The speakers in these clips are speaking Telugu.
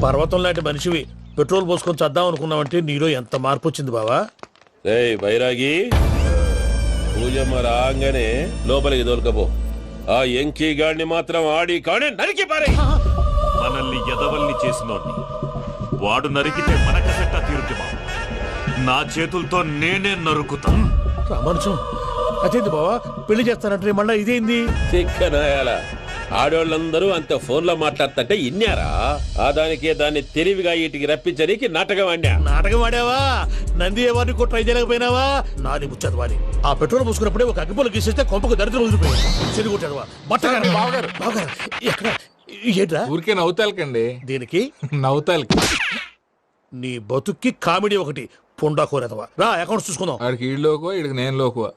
పర్వతం లాంటి మనిషివి పెట్రోల్ పోసుకొని చద్దాం అనుకున్నావంటే నీలో ఎంత మార్పు వచ్చింది బావా. బైరాగి పూజమ్మ రాగానే లోపలికి దొరకపో. ఆ ఎంకీ గాడిని మాత్రం ఆడి కాడే నరికి పారే. మనల్ని ఎదవల్ని చేసినోడ్ని వాడు నరికితే మనక పెట్ట తీరుకి నా చేతులతో నేనే నరుకుతా. రామానుజం అదేంటి బావా పెళ్లి చేస్తానంటే మళ్ళా ఇదేంది? చిక్కనాయాల ఆడోళ్ళందరూ అంత ఫోన్లో మాట్లాడుతుంటే ఇన్నారా? ఆ దానికే దాన్ని తెలివిగా ఇటుకి రప్పించడానికి నాటకం ఆడా. నాటకం ఆడావా? నంది ఎవరిని కూడా ట్రై చేయలేకపోయినావా? నాది ముచ్చదు వారి ఆ పెట్రోల్ పోసుకున్నప్పుడే ఒక అగ్గిపోలు గీసేస్తే కొంపకు దరిద్రం వదిలిపోయింది. చెది కొట్టాడు బట్టగారు. బావగారు బావగారు ఎక్కడ ఏంట్రా? ఊరికే నవ్వుతాలకండి. దీనికి నవ్వుతాలకి నీ బతుక్కి కామెడీ ఒకటి పుండా కోరేదవా. రా అకౌంట్స్ చూసుకుందాం. ఆడికి ఈడు లోకువా, ఈడికి నేను లోకువా.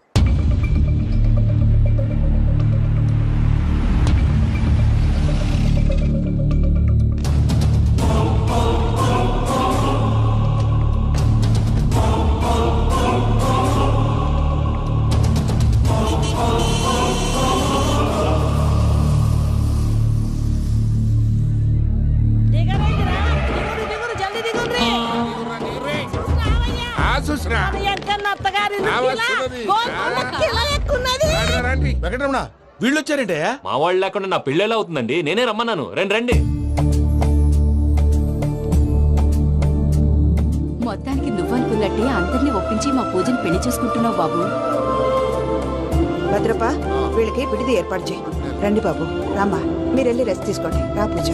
వెంకటరమణ వీళ్ళు వచ్చారంటే మా వాళ్ళు లేకుండా నా పెళ్ళి ఎలా అవుతుందండి? నేనే రమ్మన్నాను. రండి రండి. మొత్తానికి నువ్వనుకున్నట్టే అందరినీ ఒప్పించి మా పూజని పెళ్లి చేసుకుంటున్నావు బాబు. భద్రప్ప వీళ్ళకి విడిది ఏర్పాటు చేయి. రండి బాబు రామ్మా, మీరు వెళ్ళి రెస్ట్ తీసుకోండి. రా పూజ.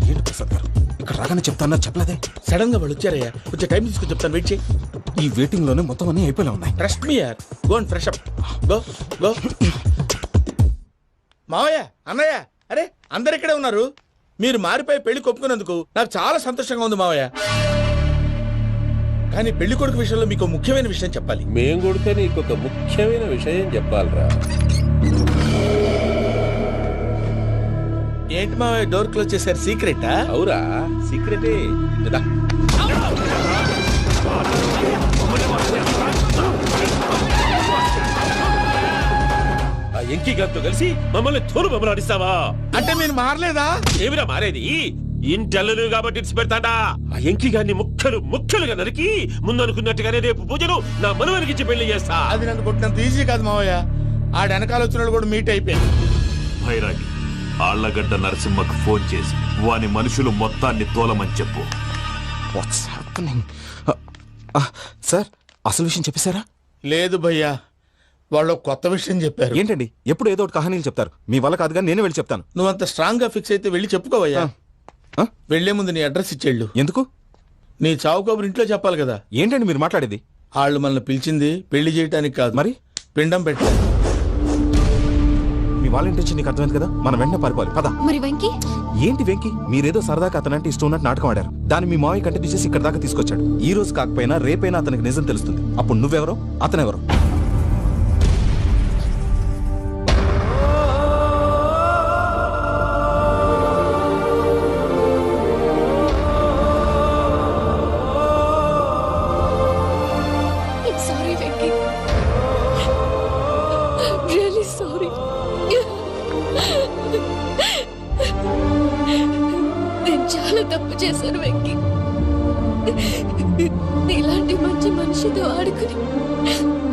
ఏంటి ప్రసాద్ గారు ఇక్కడ రాగానే చెప్తాను చెప్పలేదే? సడన్ గా వాళ్ళు వచ్చారయ్యా, కొంచెం టైం తీసుకుని చెప్తాను. వెయిట్ చేయి. ఈ వెయిటింగ్ లోనే మొత్తం అన్ని అయిపోయి ఉన్నాయి. ట్రస్ట్ మీ యార్. Go and fresh up. Go go. మావయ్య అన్నయ్య అరే అందరు ఇక్కడే ఉన్నారు. మీరు మారిపోయి పెళ్లి కొప్పుకున్నందుకు నాకు చాలా సంతోషంగా ఉంది మావయ్య. కానీ పెళ్లి కొడుకు విషయంలో మీకు ముఖ్యమైన విషయం చెప్పాలి. మేం కొడుక నీకు ఒక ముఖ్యమైన విషయం చెప్పాలరా. ఏంటి మావయ్య డోర్ క్లోజ్ చేశారు? సీక్రెటా? అవురా సీక్రెటే. ఆ ఎంకీ గారితో కలిసి మమ్మల్ని తోలు బొమ్మలాడిస్తావా? అంటే మీరు మారలేదా? ఏమిరా మారేది? ఇంటల్లు కాబట్టి ఇడిచి పెడతాడా? ఆ ఎంకీ గారిని ముక్కలుగా నరికి ముందనుకున్నట్టుగానే రేపు పూజను నా మనవనికిచ్చి పెళ్లి చేస్తా. అది నన్ను కొట్టినంత ఈజీ కాదు మావయ్య. ఆ వెనకాల వచ్చిన కూడా మీట్ అయిపోయింది. భైరాగి ఆళ్లగడ్డ నరసింహకు ఫోన్ చేసి వాని మనుషులు మొత్తాన్ని తోలమని చెప్పు. What's happening? సార్ అసలు విషయం చెప్పేశారా? లేదు భయ్యా, వాళ్ళు కొత్త విషయం చెప్పారు. ఏంటండి ఎప్పుడు ఏదో ఒకటి కహానీలు చెప్తారు. మీ వల్ల కాదుగా నేనే వెళ్ళి చెప్తాను. నువ్వంత స్ట్రాంగ్ గా ఫిక్స్ అయితే వెళ్ళి చెప్పుకోవయ్యా. వెళ్లే ముందు నీ అడ్రస్ ఇచ్చేళ్ళు. ఎందుకు? నీ చావు కబురు ఇంట్లో చెప్పాలి కదా. ఏంటండి మీరు మాట్లాడేది? వాళ్ళు మనల్ని పిలిచింది పెళ్లి చేయడానికి కాదు, మరి పిండం పెట్టాలి. మీ వాళ్ళ ఇంటెన్షన్ నీకు అర్థమైంది కదా. మనం వెంటనే పారిపోవాలి. పద. మరి వెంకీ? ఏంటి వెంకీ? మీరేదో సరదాగా అతనంటే ఇష్టం ఉన్నట్టు నాటకం ఆడారు. దాన్ని మీ మావయ్య కంటిన్యూ చేసి ఇక్కడ దాకా తీసుకొచ్చాడు. ఈ రోజు కాకపోయినా రేపైనా అతనికి నిజం తెలుస్తుంది. అప్పుడు నువ్వెవరో అతనెవరో. Sorry Venky, really sorry. నేను చాలా తప్పు చేశాను వెంకీ. ఇలాంటి మంచి మనిషితో ఆడుకుని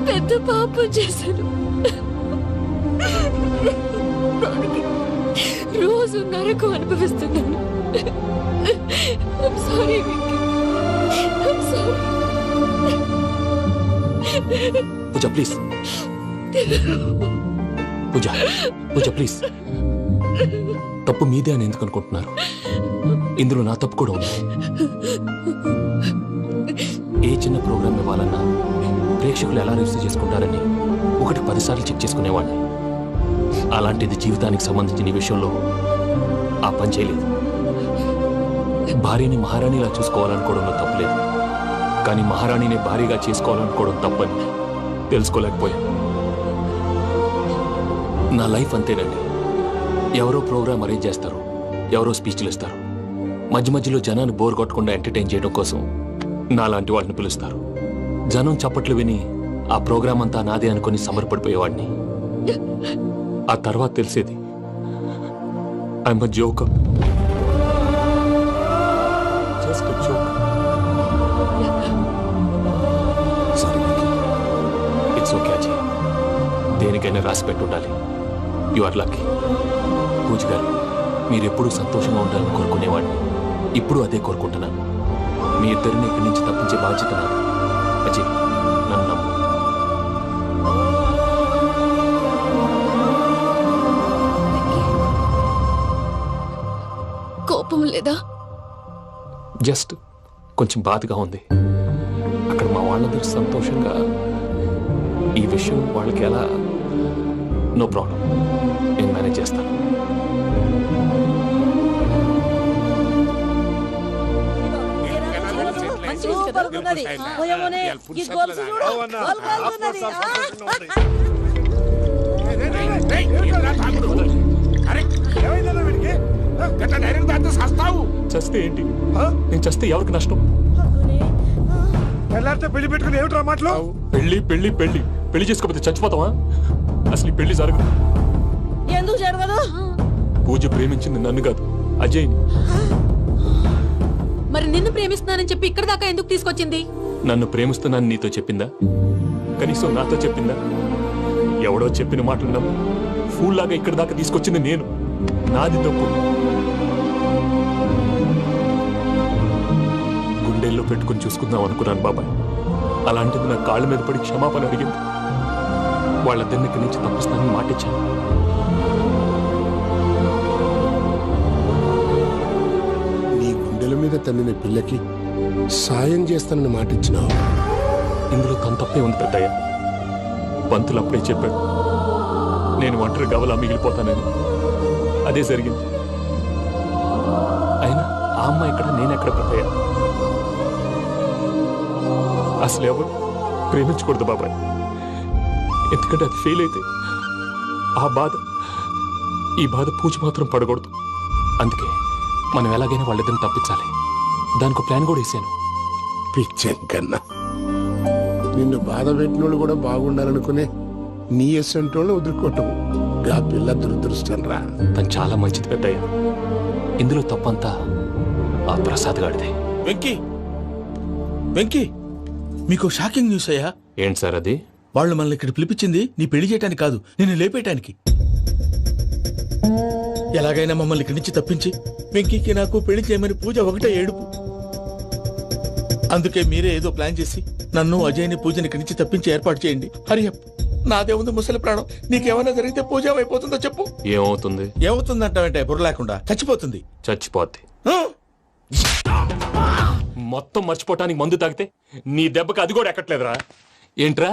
పెద్ద పాపం చేశాను. రోజు నరకం అనుభవిస్తున్నాను. Sorry Venky, sorry. Pooja please. Pooja please. తప్పు మీదే అని ఎందుకు అనుకుంటున్నారు? ఇందులో నా తప్పు కూడా ఉంది. ఏ చిన్న ప్రోగ్రామ్ ఇవ్వాలన్నా ప్రేక్షకులు ఎలా రిసీవ్ చేసుకుంటారని 1-10 సార్లు చెక్ చేసుకునేవాడిని. అలాంటిది జీవితానికి సంబంధించిన ఈ విషయంలో ఆ పని చేయలేదు. భార్యని మహారాణిలా చూసుకోవాలనుకోవడంలో తప్పులేదు, కానీ మహారాణిని భారీగా చేసుకోవాలనుకోవడం తప్పని తెలుసుకోలేకపోయాను. నా లైఫ్ అంతేనండి. ఎవరో ప్రోగ్రామ్ అరేంజ్ చేస్తారు, ఎవరో స్పీచ్లు ఇస్తారు. మధ్య మధ్యలో జనాన్ని బోర్ కొట్టకుండా ఎంటర్టైన్ చేయడం కోసం నాలాంటి వాళ్ళని పిలుస్తారు. జనం చప్పట్లు విని ఆ ప్రోగ్రామ్ అంతా నాదే అనుకుని సమర్పడిపోయేవాడిని. ఆ తర్వాత తెలిసేది I'm a joker. Just a joke. It's okay Ajay. దేనికైనా రాసి పెట్టి ఉండాలి. You are lucky. పూజ గారు, మీరు ఎప్పుడూ సంతోషంగా ఉండాలని కోరుకునేవాడిని. ఇప్పుడు అదే కోరుకుంటున్నాను. మీ ఇద్దరిని ఇక్కడి నుంచి తప్పించే బాధ్యత నాది. అజయ్, నన్ను నమ్ము. కోపం లేదా? జస్ట్ కొంచెం బాధగా ఉంది. అక్కడ మా వాళ్ళందరూ సంతోషంగా ఈ విషయం వాళ్ళకి ఎలా. నో ప్రాబ్లం, నేను మేనేజ్ చేస్తాను. చస్తే ఏంటి? నేను చస్తే ఎవరికి నష్టం? పెళ్లి పెట్టుకుని ఏమిట్రా మాటలు? పెళ్లి పెళ్లి పెళ్లి పెళ్లి చేసుకోకపోతే చచ్చిపోతావా? అసలు ఈ పెళ్లి జరగదు. ఎందుకు జరగదు? పూజ ప్రేమించింది నన్ను కాదు, అజయ్ని. మరి నిన్ను ప్రేమిస్తున్నానని చెప్పి ఇక్కడ దాకా ఎందుకు తీసుకొచ్చింది? నన్ను ప్రేమిస్తున్నాను నీతో చెప్పిందా? కనీసం నాతో చెప్పిందా? ఎవడో చెప్పిన మాటలు నమ్ము ఫూల్ లాగా ఇక్కడ దాకా తీసుకొచ్చింది నేను. నాది తప్పు. గుండెల్లో పెట్టుకుని చూసుకుందాం అనుకున్నాను బాబాయ్. అలాంటిది నా కాళ్ళ మీద పడి క్షమాపణ అడిగింది. వాళ్ళిద్దరిని ఇక్కడి నుంచి తప్పిస్తానని మాటిచ్చాను. నీ గుండెల మీద తన్నిన పిల్లకి సాయం చేస్తానని మాటిచ్చినావు. ఇందులో తన తప్పే ఉంది పెద్దయ్య. పంతులు అప్పుడే చెప్పాడు నేను ఒంటరి గవలా మిగిలిపోతానని. అదే జరిగింది. అయినా ఆ అమ్మాయి ఎక్కడ, నేనెక్కడ పెద్దయ్య? అసలు ఎవరు ప్రేమించకూడదు బాబాయ్. ఎందుకంటే అది ఫెయిల్ అయితే ఈ బాధ పూజ మాత్రం పడకూడదు. అందుకే మనం ఎలాగైనా వాళ్ళిద్దరిని తప్పించాలి. దానికి ప్లాన్ కూడా వేసాను. పిచ్చంకన్నా నిన్ను బాధ పెట్టినోళ్ళు కూడా బాగుండాలనుకునే నీ ఎస్సంటోళ్ళు వదులుకోవటం ఆ పిల్ల దురదృష్టం రా. తను చాలా మంచిది పెద్దయ్య. ఇందులో తప్పంతా ఆ ప్రసాద్ గాడిదే. వెంకీ, వెంకీ, మీకు షాకింగ్ న్యూస్ అయ్యా. ఏంటి సార్ అది? వాళ్ళు మనల్ని ఇక్కడ పిలిపించింది నీ పెళ్లి చేయడానికి కాదు, నిన్ను లేపేయటానికి. ఎలాగైనా మమ్మల్ని ఇక్కడి నుంచి తప్పించి వెంకీకి నాకు పెళ్లి చేయమని పూజ ఒకటే ఏడుపు. అందుకే మీరే ఏదో ప్లాన్ చేసి నన్ను అజయ్ని పూజని ఇక్కడి నుంచి తప్పించి ఏర్పాటు చేయండి. హరియప్, నాదే ఉంది ముసలి ప్రాణం. నీకేమైనా జరిగితే పూజ అయిపోతుందో చెప్పు. ఏమవుతుంది? ఏమవుతుందంటావంటే బుర్ర లేకుండా చచ్చిపోతుంది. చచ్చిపోద్ది. మొత్తం మర్చిపోవటానికి మందు తాగితే నీ దెబ్బకి అది కూడా ఎక్కట్లేదురా. ఏంట్రా,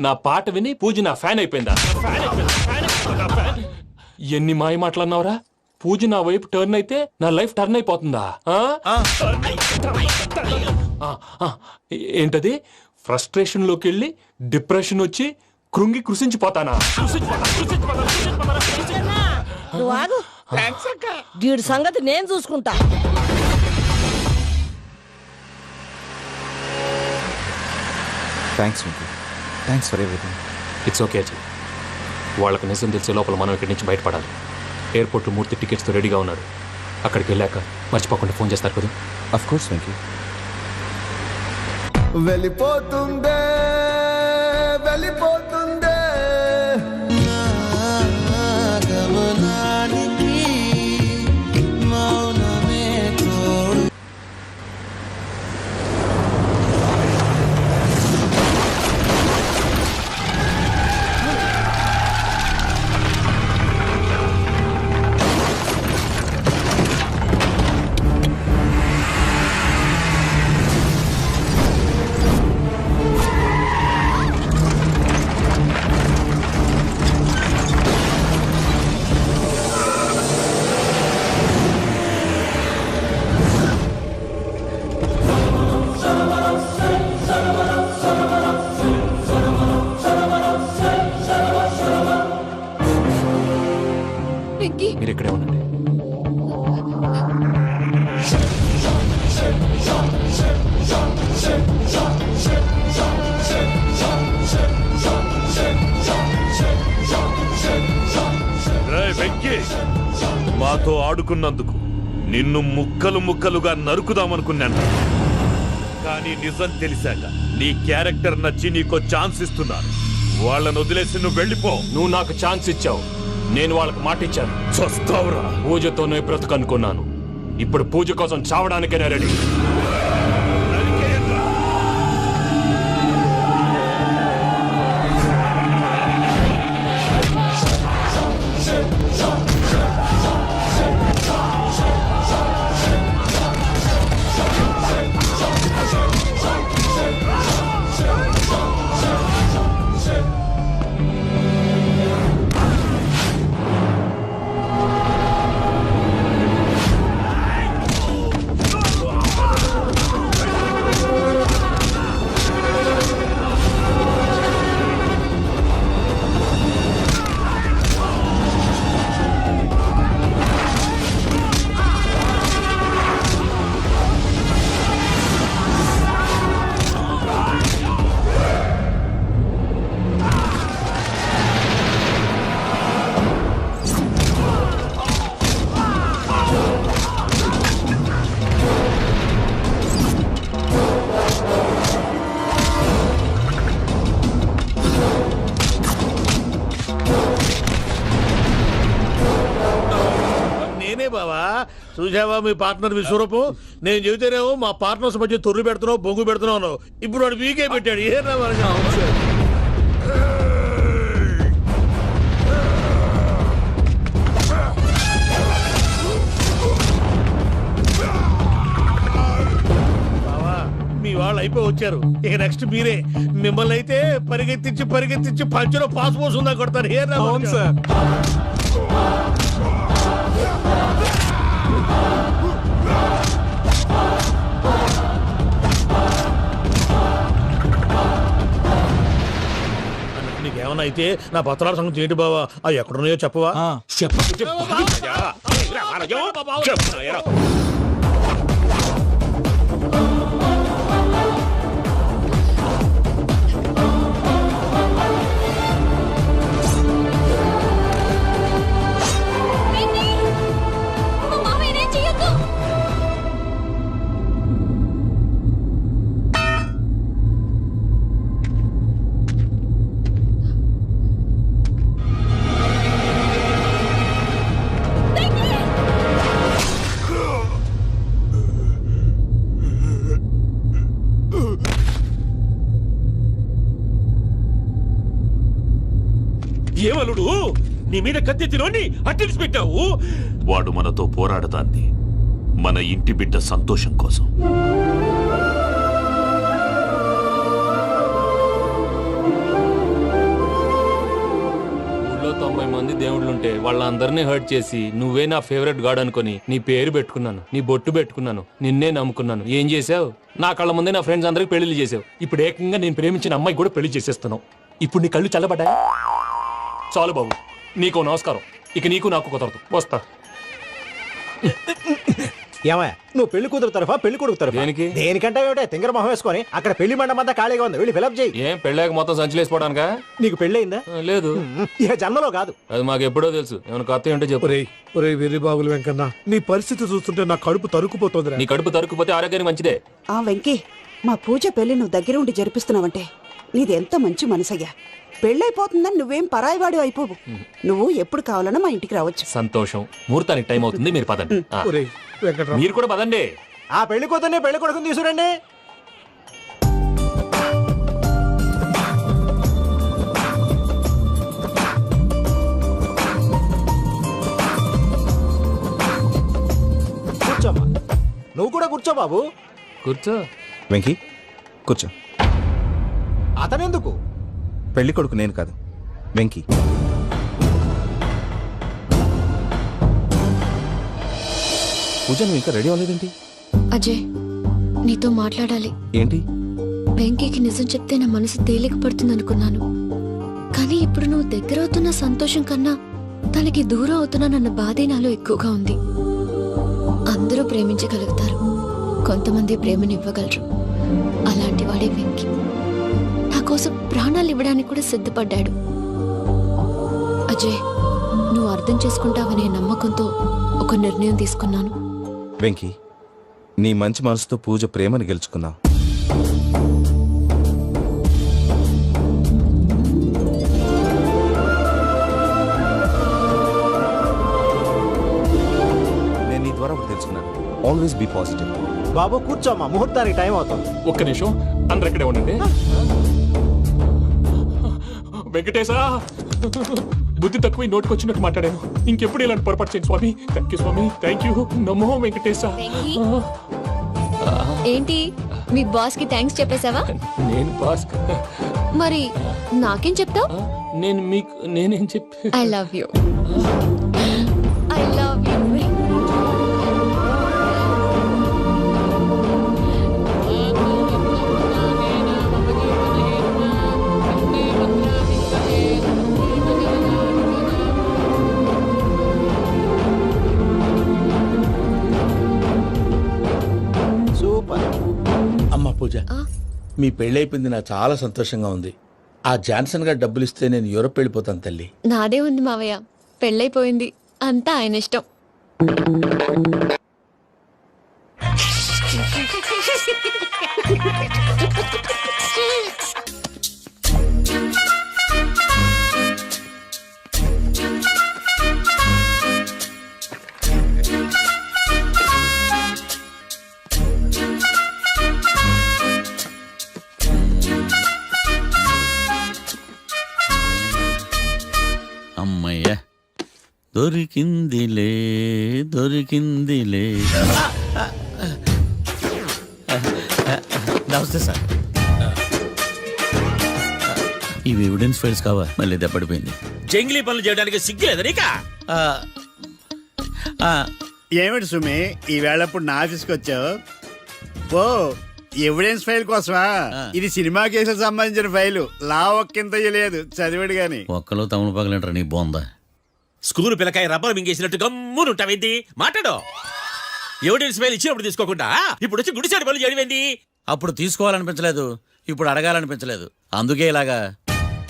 నా పాట విని పూజ నా ఫ్యాన్ అయిపోయిందా? ఎన్ని మాయ మాటలన్నావురా? పూజ నా వైపు టర్న్ అయితే నా లైఫ్ టర్న్ అయిపోతుందా? ఏంటది? ఫ్రస్ట్రేషన్ లోకి వెళ్ళి డిప్రెషన్ వచ్చి కృంగి కృషించిపోతానా? వీడి సంగతి నేను చూసుకుంటా. Thanks Venky, thanks for everything. It's okay Ajay. వాళ్ళకి నిజం తెలిసే లోపల మనం ఇక్కడి నుంచి బయటపడాలి. ఎయిర్పోర్ట్లో మూర్తి టికెట్స్తో రెడీగా ఉన్నాడు. అక్కడికి వెళ్ళాక మర్చిపోకుండా ఫోన్ చేస్తారు కదా. Of course Venky. వెళ్ళిపోతుందే వెళ్ళిపోతుందే గమనానికి మౌనమే తోడు. మీరు ఇక్కడే ఉండండి. వెంకీ మాతో ఆడుకున్నందుకు నిన్ను ముక్కలు ముక్కలుగా నరుకుదామనుకున్నాను. కానీ నిజం తెలిసాక నీ క్యారెక్టర్ నచ్చి నీకో ఛాన్స్ ఇస్తున్నాను. వాళ్ళను వదిలేసి నువ్వు వెళ్ళిపో. నువ్వు నాకు ఛాన్స్ ఇచ్చావు, నేను వాళ్ళకి మాట ఇచ్చాను. చస్తావురా. పూజతోనే బ్రతుకనుకున్నాను, ఇప్పుడు పూజ కోసం చావడానికైనా రెడీ. బావా చూసావా మీ పార్ట్నర్ విశ్వరూపం? నేను చెబితేనేమో మా పార్ట్నర్స్ మధ్య తొర్రు పెడుతున్నావు, బొంగు పెడుతున్నావు. ఇప్పుడు వాడు వీకే పెట్టాడు. ఏనా బావా మీ వాళ్ళు అయిపోయి వచ్చారు, ఇక నెక్స్ట్ మీరే. మిమ్మల్ని అయితే పరిగెత్తించి పరిగెత్తించి పంచలో పాస్ పోసుందా కొడతారు. ఏనా సార్ నీకేమన్నా అయితే నా పత్రాల సంగతి ఏంటి బావా? అవి ఎక్కడున్నాయో చెప్పవా? ఏమలుడు నీ మీద కత్తెత్తిలోని అట్టెలిసి పెట్టావు? వాడు మనతో పోరాడతాంది మన ఇంటి బిడ్డ సంతోషం కోసం. ఊళ్ళో 90 మంది దేవుళ్ళుంటే వాళ్ళందరినీ హర్ట్ చేసి నువ్వే నా ఫేవరెట్ గాడ్ అనుకుని నీ పేరు పెట్టుకున్నాను, నీ బొట్టు పెట్టుకున్నాను, నిన్నే నమ్ముకున్నాను. ఏం చేసావు? నా కళ్ళ ముందే నా ఫ్రెండ్స్ అందరికి పెళ్లి చేసావు. ఇప్పుడు ఏకంగా నేను ప్రేమించిన అమ్మాయి కూడా పెళ్లి చేసేస్తున్నావు. ఇప్పుడు నీ కళ్ళు చల్లబడ్డాయి. చాలు బాబు, నీకో నమస్కారం. ఇక నీకు నాకు కుదరదు, వస్తా. ఏమయ్య, నువ్వు పెళ్లి కూతురు తరఫా పెళ్లి కొడుకు తరఫా? దేనికి? దేనికంటే ఏమిటే తింగర మొహం వేసుకొని అక్కడ పెళ్లి మండపం అంతా ఖాళీగా ఉంది, వెళ్ళి ఫిలప్ చేయి. ఏం పెళ్ళాక మొత్తం సంచలేసిపోవడానికా? నీకు పెళ్ళయిందా? లేదు. ఇక జన్మలో కాదు. అది మాకు ఎప్పుడో తెలుసు. ఏమైనా కొత్త ఏంటో చెప్పు. ఒరే వెర్రి బాబులు వెంకన్న, నీ పరిస్థితి చూస్తుంటే నా కడుపు తరుక్కుపోతుంది. నీ కడుపు తరుక్కుపోతే ఆరోగ్యానికి మంచిదే. ఆ వెంకీ, మా పూజ పెళ్లి నువ్వు దగ్గర ఉండి జరిపిస్తున్నావంటే నీది ఎంత మంచి మనసయ్యా. పెళ్ళైపోతుందని నువ్వేం పరాయివాడు అయిపోవు. నువ్వు ఎప్పుడు కావాలన్నా మా ఇంటికి రావచ్చు. సంతోషం. ముహూర్తానికి టైం అవుతుంది, మీరు పదండి. మీరు కూడా పదండి. ఆ పెళ్లి కూతుర్ని పెళ్లి కొడుకుని తీసుకురండి. కూర్చోమ్మా. నువ్వు కూడా కూర్చో బాబు. కూర్చో. వెంకీ కూర్చో. అతనెందుకు? పెళ్లి కొడుకు నేను కాదు, వెంకీ. పూజ నువ్వు ఇంకా రెడీ అవ్వలేదేంటి? అజయ్, నీతో మాట్లాడాలి. ఏంటి? వెంకీకి నిజం చెప్తే నా మనసు తేలిక పడుతుంది అనుకున్నాను. కానీ ఇప్పుడు నువ్వు దగ్గర అవుతున్న సంతోషం కన్నా తనకి దూరం అవుతున్నానన్న బాధే నాలో ఎక్కువగా ఉంది. అందరూ ప్రేమించగలుగుతారు, కొంతమంది ప్రేమనివ్వగలరు. అలాంటి వాడే వెంకీ. నా కోసం ప్రాణాలు ఇవ్వడానికి కూడా సిద్ధపడ్డాడు. అజయ్, నువ్వు అర్థం చేసుకుంటావనే నమ్మకంతో ఒక నిర్ణయం తీసుకున్నాను. వెంకీ, నీ మంచి మనసుతో పూజ ప్రేమను గెలుచుకున్నావు. నేను నీ ద్వారా ఒకటి తెలుసుకున్నాను. Always be positive. బాబు కూర్చోమ్మా, ముహూర్తానికి టైం అవుతుంది. ఒక్క నిమిషం, అందరు ఇక్కడే ఉండండి. వెంకటేశా, బుద్ధి తక్కువ నోటుకొచ్చినట్టు మాట్లాడాను. ఇంకెప్పుడు ఇలాంటి పొరపాటు చేయండి స్వామి. థ్యాంక్ యూ స్వామి, థ్యాంక్ యూ. నమో వెంకటేశా. ఏంటి మీ బాస్ కి థ్యాంక్స్ చెప్పేశావా? నేను బాస్ మరి నాకేం చెప్తావు? నేను మీకు నేనేం చెప్పి I love you. I love you. Super. అమ్మ పూజ, మీ పెళ్ళైపోయింది నాకు చాలా సంతోషంగా ఉంది. ఆ జాన్సన్ గారు డబ్బులు ఇస్తే నేను యూరోప్ వెళ్ళిపోతాను తల్లి. నాదే ఉంది మావయ్య, పెళ్ళైపోయింది, అంతా ఆయన ఇష్టం. అమ్మయ్య, దొరికిందిలే దొరికిందిలే. నమస్తే సార్. ఇవి ఎవిడెన్స్ ఫైల్స్ కావా? మళ్ళీ దెబ్బడిపోయింది. జంగిలీ పనులు చేయడానికి సిగ్గులేదు నీకా? ఏమిటి సుమి, ఈ వేళప్పుడు నా ఆఫీస్కి వచ్చావు? ఓ, ఎవిడెన్స్ ఫైల్ కోసమా? ఇది సినిమా కేసులకు సంబంధించిన ఫైలు. లా ఒక్కింత లేదు, చదివాడు గాని. ఒక్కలో తమను పగలంటారా నీ బోందా? School పిల్లకాయ rubber మింగేసినట్టు గమ్మునుంటావేంది? మాట్లాడు. ఎవిడెన్స్ ఫైల్ ఇచ్చినప్పుడు తీసుకోకుండా ఇప్పుడు వచ్చి గుడిసాడు పనులు చేయడమేంది? అప్పుడు తీసుకోవాలనిపించలేదు, ఇప్పుడు అడగాలనిపించలేదు, అందుకే ఇలాగా.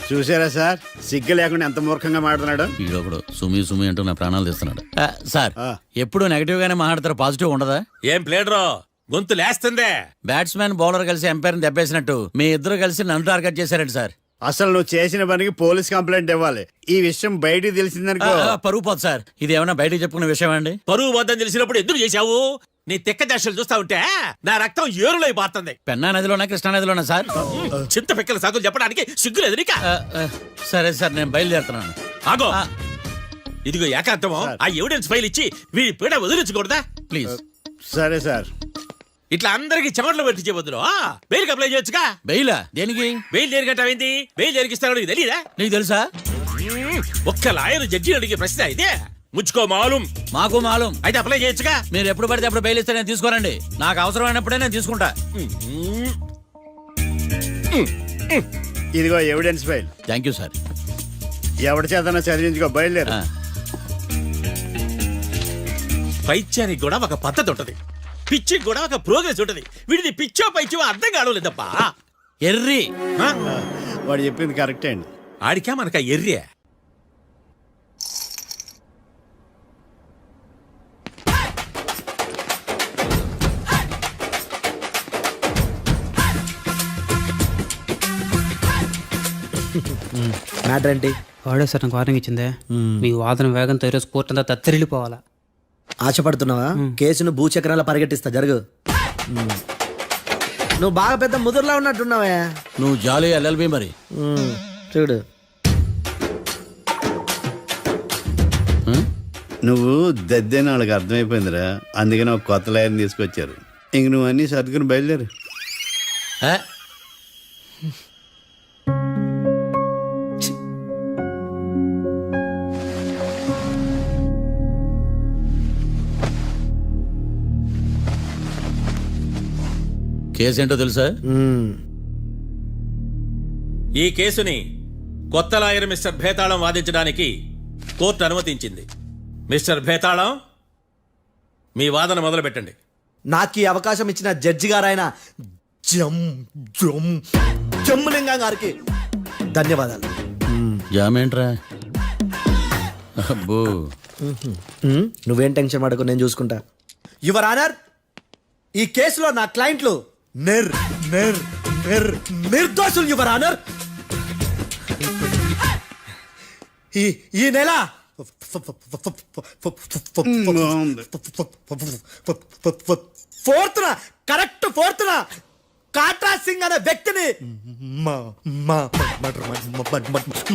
చూసారా సార్, సిగ్గు లేకుండా ఎంత మూర్ఖంగా మాట్లాడుతున్నాడు. ఈడొకడు సుమి సుమి అంటూ నా ప్రాణాలు తీస్తున్నాడు. సార్, ఎప్పుడు నెగటివ్ గానే మాట్లాడతారు, పాజిటివ్ ఉండదా? ఏం ప్లేడరో గొంతు లేస్తుందే. బ్యాట్స్మెన్ బౌలర్ కలిసి ఎంపైర్ దెబ్బేసినట్టు మీ ఇద్దరు కలిసి నన్ను టార్గెట్ చేశారండి సార్. అసలు నువ్వు చేసిన పనికి పోలీస్ కంప్లైంట్ ఇవ్వాలి. ఈ విషయం బయటికి తెలిసిందనుకో పరువు పోదు సార్. ఇది ఏమైనా బయటికి చెప్పుకున్న విషయం అండి? పరువు వద్దని తెలిసినప్పుడు ఎందుకు చేశావు? నీ తెక్క దశలు చూస్తా ఉంటే నా రక్తం ఏరులై పారుతుంది. పెన్నా నదిలోనా కృష్ణా నదిలోనా సార్? చింత పిక్కల సాగులు చెప్పడానికి సిగ్గులేదు నీకా? సరే సార్, నేను బయలుదేరుతున్నాను. ఆగో, ఇదిగో ఏకాంతమో ఆ ఎవిడెన్స్ ఫైల్ ఇచ్చి వీడి పీడ వదిలించకూడదా ప్లీజ్? సరే సార్. ఇట్లా అందరికి చెమటలు పెట్టించే బదులు బెయిల్కి అప్లై చేయొచ్చుగా. బెయిలా? దేనికి? బెయిల్ దేనికంటావేంది? బెయిల్ దేనికిస్తారో నీకు తెలియదా? నీకు తెలుసా? ఒక్క లాయర్ జడ్జి అడిగే ప్రశ్న ఇదే. ముచ్చుకో మాలూం. మాకు మాలూం. అయితే అప్లై చేయొచ్చుగా. మీరు ఎప్పుడు పడితే అప్పుడు బెయిల్ ఇస్తే నేను తీసుకోనండి. నాకు అవసరమైనప్పుడే నేను తీసుకుంటా. ఇదిగో evidence file. Thank you sir. ఎవరి చేతనా చదివించుకో, బయలుదేరు. పైత్యానికి కూడా ఒక పద్ధతి ఉంటది, పిచ్చికి కూడా ఒక ప్రోగ్రెస్ ఉంటది. వీడిది పిచ్చో పైచో అర్థం కావలేదప్పా. ఎర్రి. వాడు చెప్పింది కరెక్టే అండి. ఆడికా మనక ఎర్రే. మ్యాటర్ ఏంటి? వాడే సార్ నాకు వార్నింగ్ ఇచ్చిందే. మీ వాదన వేగంతో ఈరోజు కోర్టు అంతా తత్తరిల్లిపోవాలా. ఆశపడుతున్నావా? కేసును భూచక్రాల పరిగెట్టిస్తా, జరుగు. నువ్వు బాగా పెద్ద ముదురులా ఉన్నట్టున్నావే. నువ్వు జాలి ఎల్ఎల్బి మరి. చూడు, నువ్వు దద్దేని వాళ్ళకి అర్థమైపోయిందిరా, అందుకని ఒక కొత్త లాయర్ని తీసుకొచ్చారు. ఇంక నువ్వు అన్నీ సర్దుకుని బయలుదేరు. కేసేంటో తెలుసా? ఈ కేసుని కొత్త లాయర్ మిస్టర్ భేతాళం వాదించడానికి కోర్టు అనుమతించింది. మిస్టర్ భేతాళం, మీ వాదన మొదలు పెట్టండి. నాకు ఈ అవకాశం ఇచ్చిన జడ్జి గారైన జమ్ములింగం గారికి ధన్యవాదాలు. జామేంట్రా? అబ్బో నువ్వేం టెన్షన్ పడకు, నేను చూసుకుంటా. యువర్ ఆనర్, ఈ కేసులో నా క్లయింట్లు నిర్దోషులు యువర్ ఆనర్. ఈ నెల ఫోర్త్న కాట్రా సింగ్ అనే వ్యక్తిని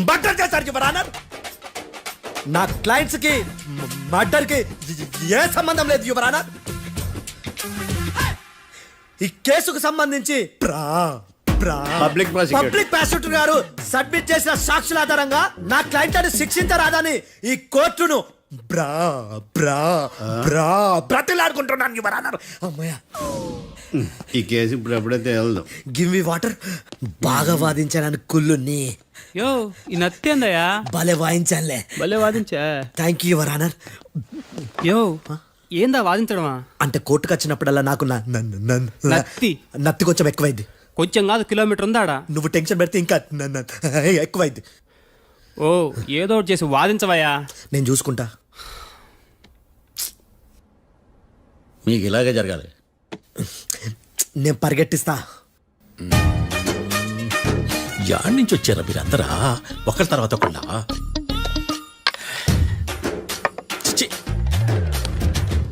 మర్డర్ చేశారు యువర్ ఆనర్. నా క్లయింట్స్ కి మర్డర్ కి ఏ సంబంధం లేదు యువర్ ఆనర్. ఈ కేసుకు సంబంధించి పబ్లిక్ ప్రాసిక్యూటర్ గారు సబ్మిట్ చేసిన సాక్షుల ఆధారంగా నా క్లయింట్ శిక్షించరాదని ఈ కోర్టును బ్రతిలాడుకుంటున్నాను యువర్ ఆనర్. అమ్మయ్య, ఈ కేసు ఇప్పుడు ఎప్పుడైతే వెళ్దాం. Give me water. బాగా వాదించానని కుళ్ళుని యో ఈ నత్తేందయ్యా భలే వాయించానులే. భలే వాదించా. Thank you your honour. యో ఏందా వాదించడమా? అంటే కోర్టుకు వచ్చినప్పుడల్లా నాకు నత్తి కొంచెం ఎక్కువైంది. కొంచెం కాదు, కిలోమీటర్ ఉందాడా. నువ్వు టెన్షన్ పెడితే ఇంకా ఎక్కువైంది. ఓ ఏదో ఒకటి చేసి వాదించవయ్యా. నేను చూసుకుంటా. మీకు ఇలాగే జరగాలి. నేను పరిగెట్టిస్తా. యాడ్ నుంచి వచ్చారా మీరందరా ఒకరి తర్వాత ఒకళ్ళ?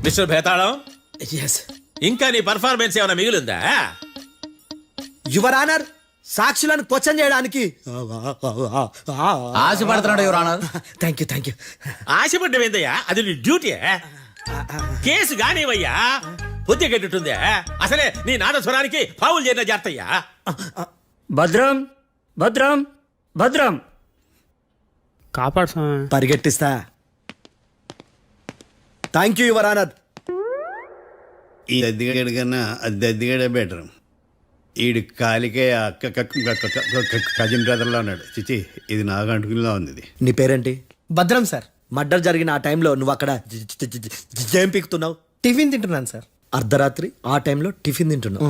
మిస్టర్ భేతాళం, ఇంకా నీ పర్ఫార్మెన్స్ ఏమైనా మిగిలిందా? యువర్ ఆనర్, సాక్షులను క్వశ్చన్ చేయడానికి ఆశపడుతున్నాడు యువర్ ఆనర్. Thank you. ఆశపడ్డం ఏందయ్యా, అది నీ డ్యూటీ. కేసు గానివయ్యా, బుద్ధి గట్టుందే. అసలే నీ నాదస్వరానికి పావులు చేరిన జాతయ్యా. భద్రం భద్రం భద్రం కాపాడు. పరిగెట్టిస్తా. Thank you your honour. ఈ దద్దిగడి కన్నా అది దద్దిగడే బెటర్. ఈడు కాలికే కజిన్ బ్రదర్లో ఉన్నాడు. చిచి, ఇది నాకు అంటుకునిలా ఉంది. ఇది నీ పేరేంటి? భద్రం సార్. మర్డర్ జరిగిన ఆ టైంలో నువ్వు అక్కడ ఏం పీకుతున్నావు? టిఫిన్ తింటున్నాను సార్. అర్ధరాత్రి ఆ టైంలో టిఫిన్ తింటున్నావు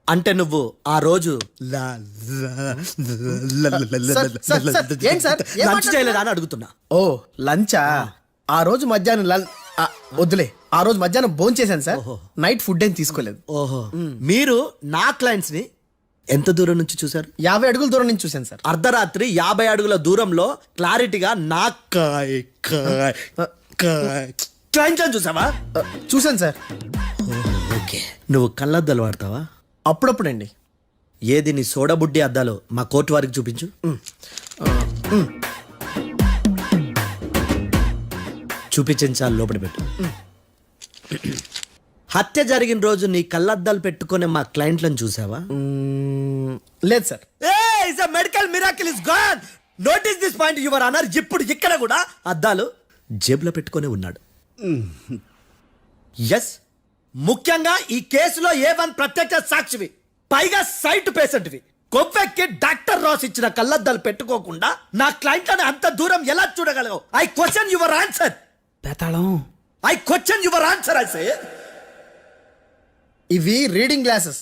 అంటే నువ్వు ఆ రోజు లంచ్ చేయలేదా అని అడుగుతున్నా. ఓ లంచా? ఆ రోజు మధ్యాహ్నం వద్దులే, ఆ రోజు మధ్యాహ్నం భోజనం చేశాను సార్. నైట్ ఫుడ్ ఏం తీసుకోలేదు. ఓహో, మీరు నా క్లయింట్స్ ని ఎంత దూరం నుంచి చూసారు? 50 అడుగుల దూరం నుంచి చూశాను సార్. అర్ధరాత్రి 50 అడుగుల దూరంలో క్లారిటీగా నా క్లయింట్లను చూసావా? చూశాను సార్. ఓకే, నువ్వు కళ్ళద్దాలు వాడతావా? అప్పుడప్పుడండి. ఏది నీ సోడబుడ్డి అద్దాలు మా కోర్టు వారికి చూపించు. చూపించాలి, లోపల పెట్టు. హత్య జరిగిన రోజు నీ కళ్ళద్దాలు పెట్టుకునే మా క్లయింట్లను చూసావా? లేదు sir. Medical miracle is gone. Notice this point your honour. ఇప్పుడు ఇక్కడ కూడా అద్దాలు జేబులో పెట్టుకునే ఉన్నాడు. ఎస్, ముఖ్యంగా ఈ కేసులో A1 ప్రత్యక్ష సాక్షివి, పైగా సైట్ పేషెంట్వి. కొవ్వెక్కి డాక్టర్ రాస్ ఇచ్చిన కళ్ళద్దాలు పెట్టుకోకుండా నా క్లయింట్లను అంత దూరం ఎలా చూడగలవు? I question your answer. బేతాళం, I question your answer. I say ఇవి రీడింగ్ గ్లాసెస్.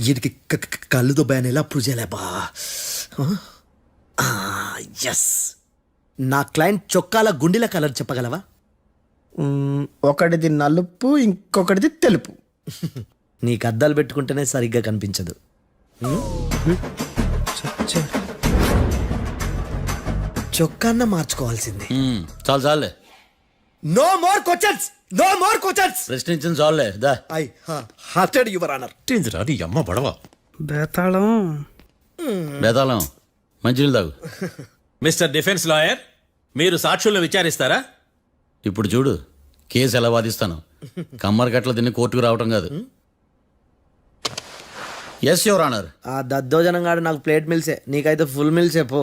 వీటికి కళ్ళు దుబ్బాయని ఎలా ప్రూవ్ చేయలేబా? ఎస్, నా క్లయింట్ చొక్కాల గుండెల కలర్ చెప్పగలవా? ఒకటిది నలుపు, ఇంకొకటిది తెలుపు. నీకు అద్దాలు పెట్టుకుంటేనే సరిగ్గా కనిపించదు. చొక్కాన్న మార్చుకోవాల్సింది. చాలు చాలే. No more questions, no more questions. ప్రశ్నించింది చాలులే. దా ఐ హార్టెడ్ యువర్ ఆనర్. నీ అమ్మ పడవ. బేతాళం బేతాళం, మంచినీళ్ళు తాగు. మిస్టర్ డిఫెన్స్ లాయర్, మీరు సాక్షులను విచారిస్తారా? ఇప్పుడు చూడు కేసు ఎలా వాదిస్తాను. కమ్మరి కట్ల తిని కోర్టుకు రావటం కాదు. Yes your honour. ఆ దద్దోజనం గాడు నాకు ప్లేట్ మిల్సే, నీకైతే ఫుల్ మిల్సే. పో.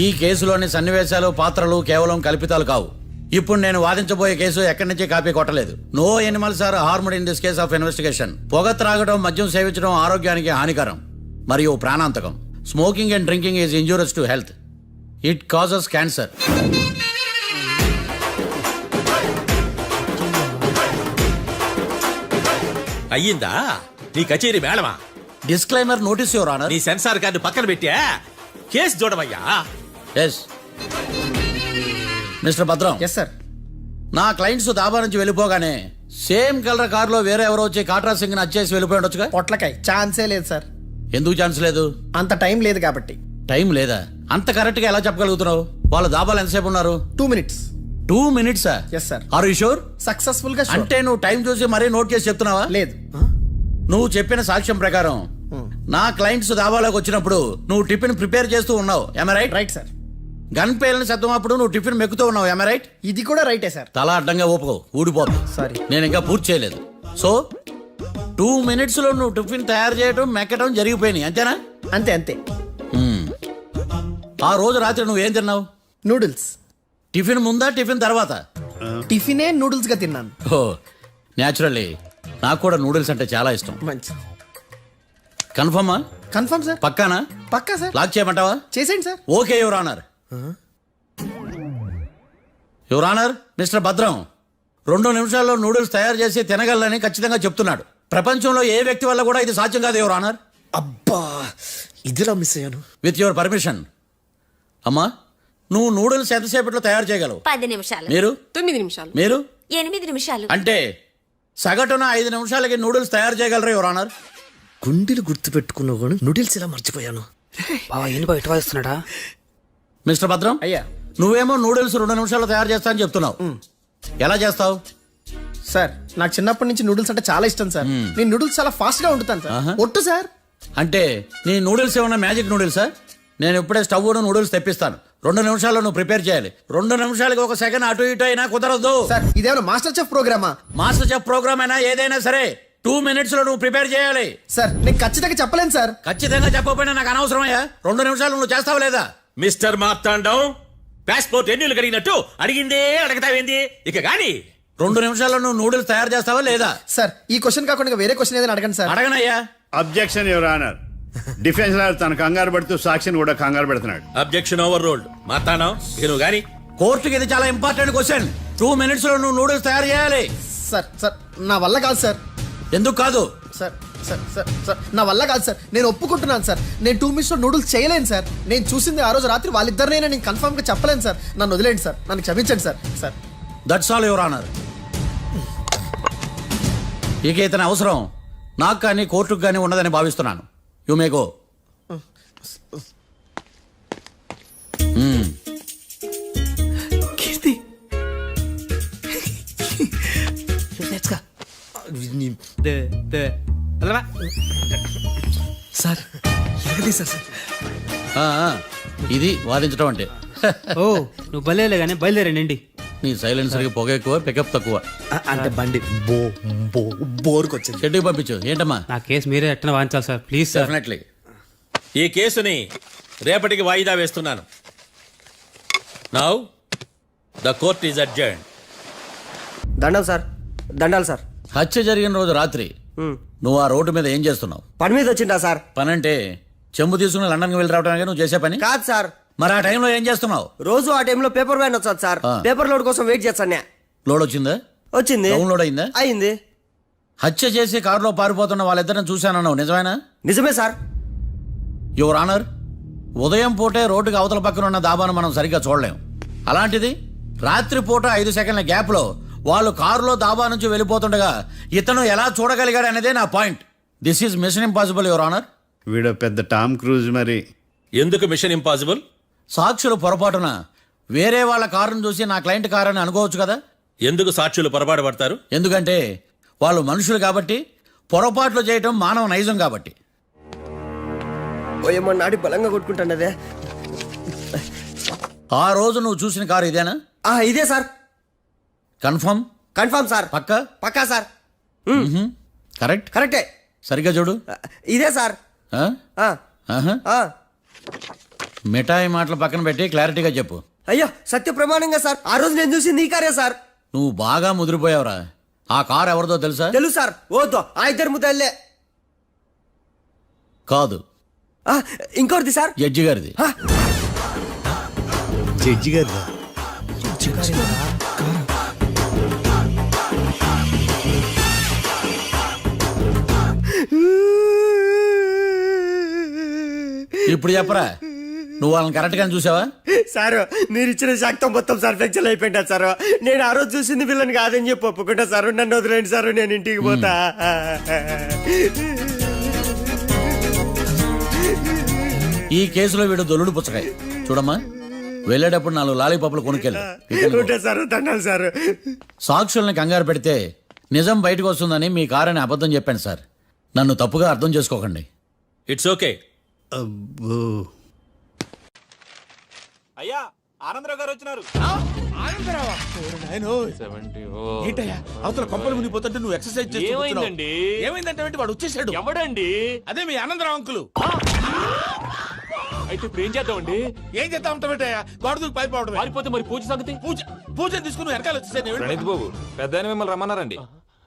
ఈ కేసులోని సన్నివేశాలు, పాత్రలు కేవలం కల్పితాలు కావు. ఇప్పుడు నేను వాదించబోయే కేసు ఎక్కడి నుంచి కాపీ కొట్టలేదు. No animals are harmed in this case of investigation. పొగ త్రాగడం, మద్యం సేవించడం ఆరోగ్యానికి హానికరం మరియు ప్రాణాంతకం. Smoking and drinking is injurious to health. It causes cancer. అయ్యిందా? నీ కచేరీ మేడమా? Disclaimer notice your honour. నీ సెన్సార్ కార్డు పక్కన పెట్టా కేసు చూడవయ్యా. Yes mister Bhadram. Yes sir. నా క్లయింట్స్ దాబా నుంచి వెళ్ళిపోగానే సేమ్ కలర్ కారులో వేరే ఎవరో వచ్చి కాట్రా సింగ్ ని వచ్చేసి వెళ్ళిపోయి ఉండొచ్చుగా. పొట్లకాయ ఛాన్సే లేదు సార్. ఎందుకు ఛాన్స్ లేదు? అంత టైం లేదు కాబట్టి. టైం లేదా? అంత కరెక్ట్ గా ఎలా చెప్పగలుగుతున్నావు? వాళ్ళ దాబాలు ఎంతసేపు ఉన్నారు? 2 minutes. 2 minutes? Yes sir. Are you sure? Successful గా అంటే నువ్వు టైం చూసి మరీ నోట్ చేసి చెప్తున్నావా? లేదు. నువ్వు చెప్పిన సాక్ష్యం ప్రకారం నా క్లయింట్స్ దాబాలోకి వచ్చినప్పుడు నువ్వు టిఫిన్ ప్రిపేర్ చేస్తూ ఉన్నావు. ఎమ్ రైట్? Right sir. గన్ పేలిన శబ్దం అప్పుడు నువ్వు టిఫిన్ మెక్కుతూ ఉన్నావు. ఎమ్ రైట్? ఇది కూడా రైటే సార్. తల అడ్డంగా ఊపుకో, ఊడిపోతుంది. సారీ, నేను ఇంకా పూర్తి చేయలేదు. సో 2 minutes లో నువ్వు టిఫిన్ తయారు చేయడం మెక్కడం జరిగిపోయినాయి, అంతేనా? అంతే అంతే. ఆ రోజు రాత్రి నువ్వేం తిన్నావు? నూడిల్స్. టిఫిన్ ముందా టిఫిన్ తర్వాత? టిఫినే నూడిల్స్ గా తిన్నాను. ఓ న్యాచురల్లీ నాకు కూడా నూడిల్స్ అంటే చాలా ఇష్టం. మంచి. కన్ఫర్మా? Confirm sir. పక్కానా? పక్కా సార్. లాక్ చేయమంటావా? చేసేయండి sir. Okay your honour. Your honour, mister Bhadram 2 నిమిషాల్లో నూడిల్స్ తయారు చేసి తినగలని ఖచ్చితంగా చెప్తున్నాడు. ప్రపంచంలో ఏ వ్యక్తి వల్ల కూడా ఇది సాధ్యం కాదు యువర్ ఆనర్. అబ్బా, ఇదిలా మిస్ అయ్యాను. With your permission. అమ్మా, నువ్వు నూడిల్స్ ఎంతసేపట్లో తయారు చేయగలవు? 10 నిమిషాలు. మీరు? 9 నిమిషాలు. మీరు? 8 నిమిషాలు. అంటే సగటున 5 నిమిషాలకి నూడిల్స్ తయారు చేయగలరా యువర్ ఆనర్? గుండెలు గుర్తు పెట్టుకున్నావు కానీ నూడిల్స్ ఇలా మర్చిపోయాను. బావా ఏంటి బయట వాయిస్తున్నాడా? మిస్టర్ భద్రం, అయ్యా, నువ్వేమో నూడిల్స్ 2 నిమిషాల్లో తయారు చేస్తా అని చెప్తున్నావు. ఎలా చేస్తావు? సార్ నాకు చిన్నప్పటి నుంచి నూడిల్స్ అంటే చాలా ఇష్టం సార్. నేను నూడిల్స్ చాలా ఫాస్ట్ గా వండుతాను సార్. ఒట్టు సార్. అంటే నీ నూడిల్స్ ఏమన్నా మ్యాజిక్ నూడిల్సా? నేను ఇప్పుడే స్టవ్ నూడిల్స్ తెప్పిస్తాను. 2 నిమిషాల్లో నువ్వు ప్రిపేర్ చేయాలి. 2 నిమిషాలకి 1 సెకండ్ అటు ఇటు అయినా కుదరదు సార్. ఇదేమైనా మాస్టర్ చెఫ్ ప్రోగ్రామా? మాస్టర్ చెఫ్ ప్రోగ్రామ్ అయినా ఏదైనా సరే 2 minutes లో నువ్వు ప్రిపేర్ చేయాలి. సార్ నేను ఖచ్చితంగా చెప్పలేను సార్. ఖచ్చితంగా చెప్పకపోయినా నాకు అనవసరమయ్యా. 2 నిమిషాలు నువ్వు చేస్తావా లేదా? మిస్టర్ మార్తాండం, పాస్పోర్ట్ ఎన్నిలు కడిగినట్టు అడిగిందే అడగతావేంది? ఇక గాని 2 నిమిషాల్లో నువ్వు నూడిల్స్ తయారు చేస్తావా లేదా? సార్ ఈ క్వశ్చన్ కాకుండా వేరే క్వశ్చన్ ఏదైనా అడగండి సార్. అడగనయ్యా. Objection your honour. Defence lawyer తన కంగారు పడుతూ సాక్షిని కూడా కంగారు పెడుతున్నాడు. Objection over ruled. మార్తాండం, ఇక నువ్వు గాని. కోర్టుకి ఇది చాలా ఇంపార్టెంట్ క్వశ్చన్. 2 minutes లో నువ్వు నూడిల్స్ తయారు చేయాలి. సార్ సార్ నా వల్ల కాదు సార్. ఎందుకు కాదు? సార్ సార్ సార్ సార్ నా వల్ల కాదు సార్. నేను ఒప్పుకుంటున్నాను సార్. నేను 2 minutes లో నూడిల్స్ చేయలేను సార్. నేను చూసింది ఆ రోజు రాత్రి వాళ్ళిద్దరినైనా నేను కన్ఫర్మ్ గా చెప్పలేను సార్. నన్ను వదిలేండి సార్. నన్ను క్షమించండి sir. Sir that's all your honour. ఇక ఇతని అవసరం నాకు కానీ కోర్టుకు కానీ ఉన్నదని భావిస్తున్నాను. You may go. Keerthi, sir ఎలాగదీశారు సార్? ఇది వాదించడం అంటే. ఓ నువ్వు బయలుదేరలే కానీ బయలుదేరండి. నీ సైలెన్సర్కి పొగ ఎక్కువ, పికప్ తక్కువ. అంటే బండి బోర్కి వచ్చింది. షెడ్యూల్ పంపించు. ఏంటమ్మా? నా కేసు మీరే ఎట్టన వాయించాలి సార్, ప్లీజ్ సార్. డెఫినెట్లీ. ఈ కేసుని రేపటికి వాయిదా వేస్తున్నాను. Now the court is adjourned. దండాలు సార్. దండాలు సార్. హత్య జరిగిన రోజు రాత్రి నువ్వు ఆ రోడ్డు మీద ఏం చేస్తున్నావు? పని మీద వచ్చిందా సార్? పని అంటే చెంబు తీసుకుని లండన్కి వెళ్ళి రావడానికి నువ్వు చేసే పని కాదు సార్. మరి ఆ టైంలో ఏం చేస్తున్నావు? రోజు ఆ టైంలో పేపర్ వ్యాన్ వచ్చాది సార్. పేపర్ లోడ్ కోసం వెయిట్ చేస్తాను. లోడ్ వచ్చిందా? వచ్చింది. డౌన్లోడ్ అయిందా? అయింది. హత్య చేసి కారులో పారిపోతున్న వాళ్ళిద్దరిని చూశానన్నావు, నిజమేనా? నిజమే సార్. యువర్ ఆనర్, ఉదయం పూటే రోడ్డుకి అవతల పక్కన ఉన్న దాబాను మనం సరిగ్గా చూడలేం. అలాంటిది రాత్రి పూట 5 సెకండ్ల గ్యాప్లో వాళ్ళు కారులో దాబా నుంచి వెళ్ళిపోతుండగా ఇతను ఎలా చూడగలిగాడు అనేదే నా point. This is mission impossible your honour. వీడో పెద్ద టామ్ క్రూజ్. మరి ఎందుకు మిషన్ ఇంపాసిబుల్? సాక్షులు పొరపాటున వేరే వాళ్ళ కారును చూసి నా క్లయింట్ కారు అని అనుకోవచ్చు కదా. ఎందుకు సాక్షులు పొరపాటు పడతారు? ఎందుకంటే వాళ్ళు మనుషులు కాబట్టి, పొరపాట్లు చేయటం మానవ నైజం కాబట్టి. ఏమో నాడి బలంగా కొట్టుకుంటానదే. ఆ రోజు నువ్వు చూసిన కారు ఇదేనా? ఇదే సార్. కన్ఫర్మ్? Confirm sir. పక్కా? పక్కా సార్. కరెక్ట్? కరెక్టే. సరిగ్గా చూడు. ఇదే సార్. మిఠాయి మాటలు పక్కన పెట్టి క్లారిటీగా చెప్పు. అయ్యో సత్య ప్రమాణంగా సార్. ఆ రోజు నేను చూసింది ఈ కారే సార్. నువ్వు బాగా ముదిరిపోయావురా. ఆ కారు ఎవరిదో తెలుసా? తెలుసు సార్. ఓతో ఆ ఇద్దరు ముద్దల్లే. కాదు, ఇంకోటిది సార్. జడ్జి గారిది. జడ్జి గారు ఇప్పుడు చెప్పరా, నువ్వు వాళ్ళని కరెక్ట్ గా చూసావా? సార్ మీరు ఇచ్చిన శాక్తం మొత్తం సర్ఫెక్చర్ అయిపోయింటా సార్. నేను ఆ రోజు చూసింది వీళ్ళని కాదని చెప్పి ఒప్పుకుంటా సార్. నన్ను వదిలేండి సార్, నేను ఇంటికి పోతా. ఈ కేసులో వీడు దొల్లుడు పుచ్చకాయ. చూడమ్మా, వెళ్ళేటప్పుడు 4 లాలీపాపులు కొనుక్కెళ్ళు. Sir దండాలి sir. సాక్షుల్ని కంగారు పెడితే నిజం బయటకు వస్తుందని మీ కారని అబద్ధం చెప్పాను సార్. నన్ను తప్పుగా అర్థం చేసుకోకండి. It's okay. అయ్యా, ఆనందరావు గారు వచ్చినారు. ఏంటయ్యా అవతల కొంపలు మునిగిపోతుంటే నువ్వు ఎక్సర్సైజ్ ఏమైందండి? ఏమైందంటే వాడు వచ్చేసాడు. ఎవడండి? అదే మీ ఆనందరావు అంకులు. అయితే ఇప్పుడు ఏం చేద్దామండి? ఏం చేస్తా ఉంటావేటయ్యా? గొడవకు పైపోవడం. పారిపోతే మరి పూజ సంగతి? పూజ తీసుకుని వెనకాల వచ్చేసాను. ప్రణీత్ బాబు, పెద్ద మిమ్మల్ని రమ్మన్నారండి.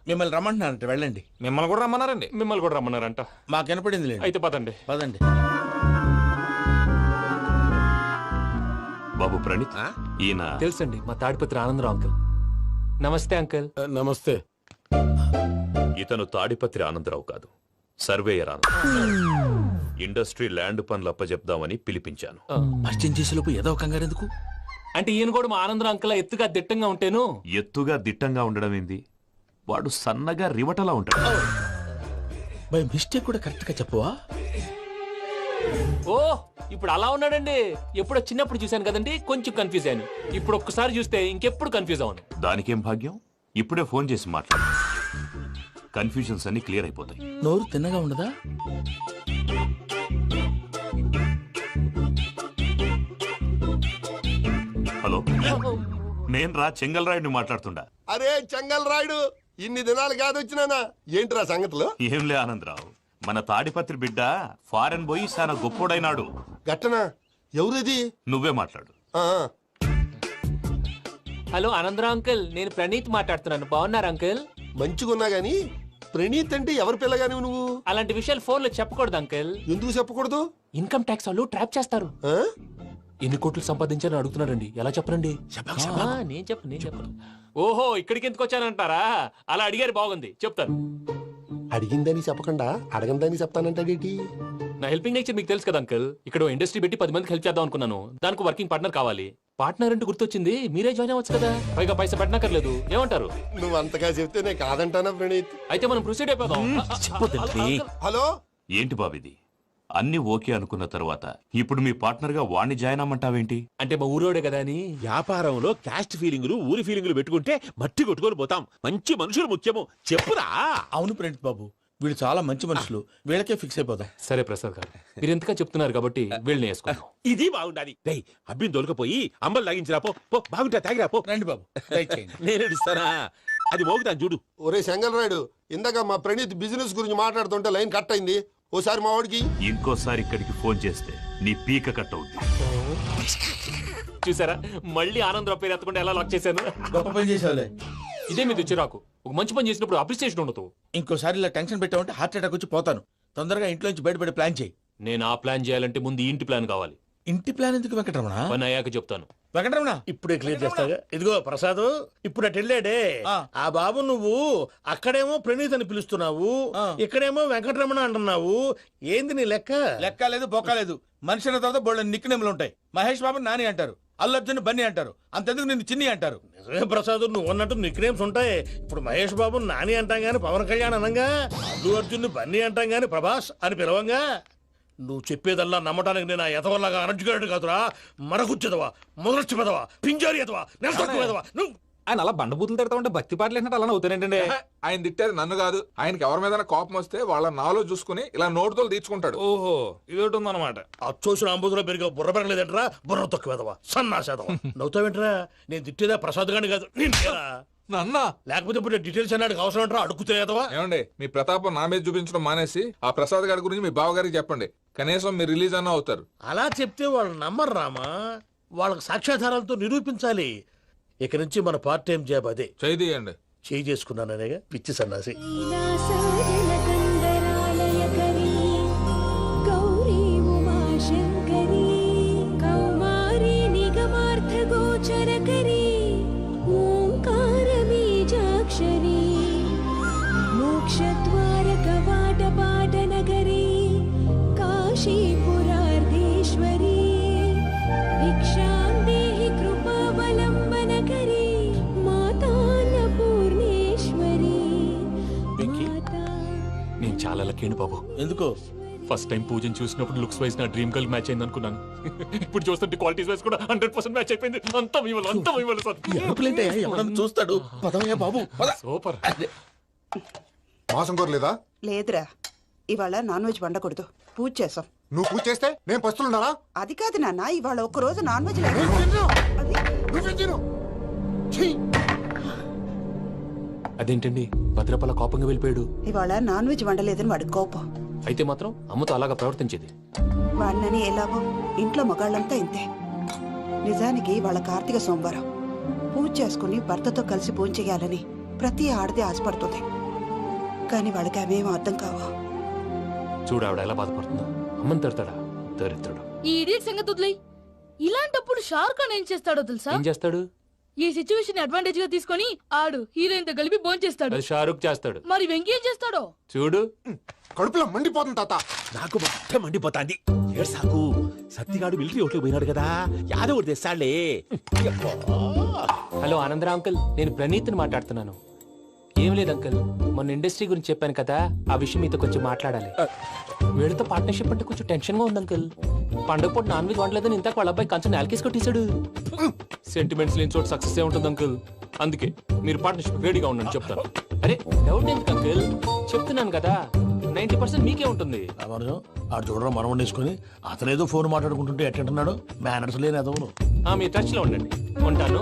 మిమ్మల్ని రమ్మంటున్నారంట, వెళ్ళండి. మిమ్మల్ని కూడా రమ్మన్నారండి. మిమ్మల్ని కూడా రమ్మన్నారంట. మాకు వినపడింది. అయితే పదండి. పదండి. బాబు ప్రణీత్, ఈయన తెలుసండి, మా తాడిపత్రి ఆనందరావు అంకుల్. నమస్తే అంకుల్. నమస్తే. ఇతను తాడిపత్రి ఆనందరావు కాదు, సర్వేయర్ ఆనందరావు. ఇండస్ట్రీ ల్యాండ్ పనులు అప్పచెప్దామని పిలిపించాను. పరిచయం చేసేలోపు ఏదో కంగారు ఎందుకు? అంటే ఈయన కూడా మా ఆనందరావు అంకుల్ ఎత్తుగా దిట్టంగా ఉంటాను. ఎత్తుగా దిట్టంగా ఉండడం ఏంది? వాడు సన్నగా రివటలా ఉంటాడు. బై మిస్టేక్ కూడా కరెక్ట్ గా చెప్పవా? ఓ, ఇప్పుడు అలా ఉన్నాడండి. ఎప్పుడో చిన్నప్పుడు చూశాను కదండి, కొంచెం కన్ఫ్యూజ్ అయ్యాను. ఇప్పుడు ఒక్కసారి చూస్తే ఇంకెప్పుడు కన్ఫ్యూజ్ అవ్వను. దానికేం భాగ్యం, ఇప్పుడే ఫోన్ చేసి మాట్లాడు. కన్ఫ్యూజన్స్ అన్ని క్లియర్ అయిపోతాయి. నోరు తిన్నగా ఉండదా? హలో, నేను రా చెంగల్రాయుడిని మాట్లాడుతుండా. అరే చెంగల్ రాయుడు, ఇన్ని దినాలు కాదు వచ్చినానా? ఏంట్రా సంగతులు? ఏంలే ఆనందరావు, మన తాడిపత్రి బిడ్డ ఫారెన్ పోయి చాలా గొప్పోడైనాడు. గట్టనా? ఎవరిది? నువ్వే మాట్లాడు. హలో ఆనందరావు అంకుల్, నేను ప్రణీత్ మాట్లాడుతున్నాను. బాగున్నారు అంకుల్? మంచిగున్నా గాని ప్రణీత్ అంటే ఎవరి పిల్లగాని నువ్వు? అలాంటి విషయాలు ఫోన్ లో చెప్పకూడదు అంకుల్. ఎందుకు చెప్పకూడదు? ఇన్కమ్ ట్యాక్స్ వాళ్ళు ట్రాప్ చేస్తారు. ఎన్ని కోట్లు సంపాదించాలని అడుగుతున్నారండి, ఎలా చెప్పరండి? నేను చెప్పను. ఓహో, ఇక్కడికి ఎందుకు వచ్చానంటారా? అలా అడిగారు, బాగుంది, చెప్తాను. అడిగిందని చెప్పకుండా అడగందని చెప్తానంటాడేటి? నా హెల్పింగ్ నేచర్ మీకు తెలుసు కదా అంకుల్. ఇక్కడ ఇండస్ట్రీ పెట్టి 10 మందికి హెల్ప్ చేద్దాం అనుకున్నాను. దానికి వర్కింగ్ పార్ట్నర్ కావాలి. పార్ట్నర్ అంటే గుర్తొచ్చింది, మీరే జాయిన్ అవ్వచ్చు కదా. పైగా పైసా పెట్టనక్కర్లేదు. ఏమంటారు? నువ్వు అంతగా చెప్తే నేను కాదంటానా ప్రణీత్? అయితే మనం ప్రొసీడ్ అయిపోదాం. హలో, ఏంటి బాబిది? అన్ని ఓకే అనుకున్న తర్వాత ఇప్పుడు మీ పార్ట్నర్ గా వాణ్ణి జాయిన్ అమ్మంటావేంటి? అంటే మా ఊరోడే కదా అని. వ్యాపారంలో క్యాస్ట్ ఫీలింగులు, ఊరి ఫీలింగులు పెట్టుకుంటే మట్టి కొట్టుకొని పోతాం. మంచి మనుషులు ముఖ్యము. చెప్పురా. అవును ప్రణీత్ బాబు, వీళ్ళు చాలా మంచి మనుషులు. వీళ్ళకే ఫిక్స్ అయిపోదాం. సరే ప్రసాద్ గారు, మీరు ఎంతగా చెప్తున్నారు కాబట్టి వీళ్ళని వేసుకుందాం. ఇది బాగుండాలి. డై అబ్బిని దొలకపోయి అంబలు లాగించిరా పో. బాగుంటా తాగిరా పో. రండి బాబు, నేను ఇస్తానా? అది మోగుతాను చూడు. ఒరే చెంగల్ రాయుడు, ఇందాక మా ప్రణీత్ బిజినెస్ గురించి మాట్లాడుతుంటే లైన్ కట్ అయింది. ఓసారి మా వాడికి ఇంకోసారి ఇక్కడికి ఫోన్ చేస్తే నీ పీక కట్ అవుద్ది. చూసారా, మళ్ళీ ఆనందరావు పేరు ఎత్తకుండా ఎలా లాక్ చేశాను. గొప్ప పని చేసావులే. ఇదే మీద చిరాకు. ఒక మంచి పని చేసినప్పుడు అప్రిసియేషన్ ఉండదు. ఇంకోసారి ఇలా టెన్షన్ పెట్టామంటే హార్ట్ అటాక్ వచ్చి పోతాను. తొందరగా ఇంట్లో నుంచి బయటపడే ప్లాన్ చేయి. నేను ఆ ప్లాన్ చేయాలంటే ముందు ఈ ఇంటి ప్లాన్ కావాలి. ఇంటి ప్లాన్ ఎందుకు వెంకటరమణ? పని అయ్యాక చెప్తాను. వెంకటరమణ ఇప్పుడే క్లియర్ చేస్తాగా. ఇదిగో ప్రసాద్, ఇప్పుడు అటు వెళ్ళాడే ఆ బాబు, నువ్వు అక్కడేమో ప్రణీత్ అని పిలుస్తున్నావు, ఇక్కడేమో వెంకటరమణ అంటున్నావు. ఏంది నీ లెక్క? లెక్క లేదు, బొక్క లేదు. మనిషి అన్న తర్వాత బోళ్ళ నిక్నెములు ఉంటాయి. మహేష్ బాబు నాని అంటారు, అల్లు అర్జున్ బన్నీ అంటారు, అంతెందుకు నిన్ను చిన్ని అంటారు. నిజమే ప్రసాద్, నువ్వు అన్నట్టు నిక్నేమ్స్ ఉంటాయి. ఇప్పుడు మహేష్ బాబు నాని అంటాం గాని పవన్ కళ్యాణ్ అనంగా, అల్లు అర్జున్ బన్నీ అంటాం గాని ప్రభాస్ అని పిలవంగా. నువ్వు చెప్పేదల్లా నమ్మటానికి నేను ఎదవల్లాగా అనర్జుకేటెడ్ కాదురా. మరగుచ్చదవా, మొదలచ్చి పెదవా, పింజారి ఎదవా, నెలసొక్కుదవా. నువ్వు ఆయన అలా బండబూతులు తిడతా ఉంటే భక్తి పాటలు ఏంటంటే అలా అవుతానంటే. ఆయన తిట్టేది నన్ను కాదు, ఆయనకి ఎవరి మీద కోపం వస్తే వాళ్ళ నాలో చూసుకుని ఇలా నోటుతో తీర్చుకుంటాడు. ఓహో, ఇదొకటి ఉందన్నమాట. అచ్చోసిన అంబుధులో పెరిగే బుర్ర పెరగలేదంటరా, బుర్ర తొక్కువేదవా, సన్నాసేదవా. నవ్వుతావేంట్రా? నేను తిట్టేదా ప్రసాద్ గాని కాదు, నన్నా. లేకపోతే ఇప్పుడు డీటెయిల్స్ అన్నాడు అవసరం అంటారా? అడుగుతాయేదవా. ఏమండి, మీ ప్రతాపం నా మీద చూపించడం మానేసి ఆ ప్రసాద్ గారి గురించి మీ బావగారికి చెప్పండి. కనీసం మీరు రిలీజ్ అన్న అవుతారు. అలా చెప్తే వాళ్ళు నమ్మరు రామా. వాళ్ళకి సాక్ష్యాధారాలతో నిరూపించాలి. ఇక నుంచి మన పార్ట్ టైం జాబ్ అదే. చేయండి. చేయి చేసుకున్నాననేగా పిచ్చి సన్నాసి. మోక్షద్వార కవాట పాట నగరీ కాశీపురార్ధి లక్కేండి బాబు. ఎందుకు? ఫస్ట్ టైం పూజను చూసినప్పుడు లుక్స్ వైజ్ నా డ్రీమ్ గర్ల్ మ్యాచ్ అయింది అనుకున్నాను. ఇప్పుడు చూస్తుంటే క్వాలిటీస్ వైజ్ కూడా 100% మ్యాచ్ అయిపోయింది. అంతా ఇవ్వాలి సార్. ఎవడన్నా చూస్తాడు. పదవయ్యా బాబు. సూపర్. మాసం కోరలేదా? లేదురా, ఇవాళ నాన్ వెజ్ వండకూడదు, పూజ చేసాం. నువ్వు పూజ చేస్తే నేను పస్తులున్నారా? అది కాదు నాన్న, ఇవాళ ఒక్కరోజు నాన్ వెజ్ లేదు. అదేంటండి భద్రపల కోపంగా వెళ్ళిపోయాడు? ఇవాళ నాన్ వెజ్ వండలేదని వాడి కోపం. అయితే మాత్రం అమ్మతో అలాగా ప్రవర్తించేది. వాడినని ఎలాగో ఇంట్లో మగాళ్ళంతా ఇంతే. నిజానికి వాళ్ళ కార్తీక సోమవారం పూజ చేసుకుని భర్తతో కలిసి పూజ చేయాలని ప్రతి ఆడది ఆశపడుతుంది. కానీ వాళ్ళకి అవేం అర్థం కావా. చూడు ఆవిడ ఎలా బాధపడుతుందో. అమ్మని తిడతాడా దరిద్రుడు. ఈ ఇడియట్ సంగతి వదిలేయ్. ఇలాంటప్పుడు షారుఖ్ ఖాన్ ఏం చేస్తాడో తెలుసా? ఏం చేస్తాడు? ఈ సిచ్యువేషన్ అడ్వాంటేజ్ గా తీసుకొని ఆడు హీరోయిన్ తో కలిపి బోన్ చేస్తాడు. అది షారుఖ్ చేస్తాడు. మరి వెంకీ ఏం చేస్తాడో చూడు. కడుపులో మండిపోతుంది తాత. నాకు మొత్తం మండిపోతాంది. ఏడు సాకు సత్తిగాడు మిలిటరీ ఓట్లు పోయినాడు కదా, యాదవ్ ఒకటి తెస్తాడులే. హలో ఆనందరా అంకుల్, నేను ప్రణీత్ని మాట్లాడుతున్నాను. ఏం లేదు అంకుల్, మొన్న ఇండస్ట్రీ గురించి చెప్పాను కదా, ఆ విషయం మీతో కొంచెం మాట్లాడాలి. వీళ్ళతో పార్ట్నర్షిప్ అంటే కొంచెం టెన్షన్ గా ఉంది అంకుల్. పండుగ పూట నాన్ వెజ్ వండలేదని ఇంతకు వాళ్ళ అబ్బాయి కంచెం నేలకేసి కొట్టేశాడు. సెంటిమెంట్స్ లేని చోట సక్సెస్ ఏ ఉంటుంది అంకుల్. అందుకే మీరు పార్ట్నర్షిప్ రెడీగా ఉండండి చెప్తాను. అరే డౌట్ ఎందుకు అంకుల్, చెప్తున్నాను కదా 90% మీకే ఉంటుంది. ఆడు చూడడం మనం వండేసుకుని అతనేదో ఫోన్ మాట్లాడుకుంటుంటే ఎట్టంటున్నాడు. మేనర్స్ లేని అదవును. మీరు టచ్ లో ఉండండి. ఉంటాను.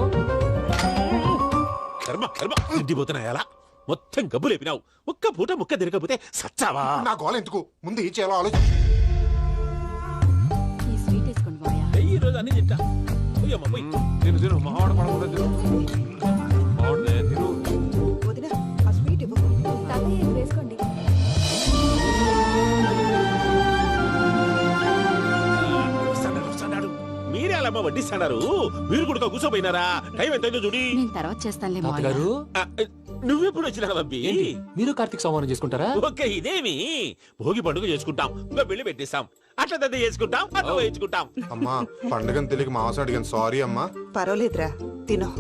కర్మ కర్మ తిండిపోతున్నాయా? మొత్తం గబ్బు లేపినావు. ఒక్క పూట ముక్క తిరగకపోతే సచ్చావా? నా గోల ఎందుకు, ముందు ఈ చేయాలో ఆలోచించు. ఈ స్వీట్ వేసుకోండి బాయా. ఈ రోజు అన్ని తింటా. తిను మావాడ పడకుండా తిను. మావాడలే తిను. వదినా, ఆ స్వీట్ ఇవ్వు. వేసుకోండి. మీరే అలా వడ్డిస్తున్నారు. మీరు కూడా కూర్చోపోయినారా? టైం ఎంతైందో చూడి. నేను తర్వాత చేస్తానులే మావయ్య. తాతగారు నువ్వెప్పుడు వచ్చినా బంపి? మీరు కార్తీక్ సంహారం చేసుకుంటారా? ఓకే, ఇదేమి భోగి పండుగ చేసుకుంటాం, ఇంకా పెళ్లి పెట్టేస్తాం, అట్లా దద్ద చేసుకుంటాం, అట్లా వేయించుకుంటాం. అమ్మా పండుగని తెలియక మాసం అడిగాను, సారీ అమ్మా. పర్వాలేదురా, తినో.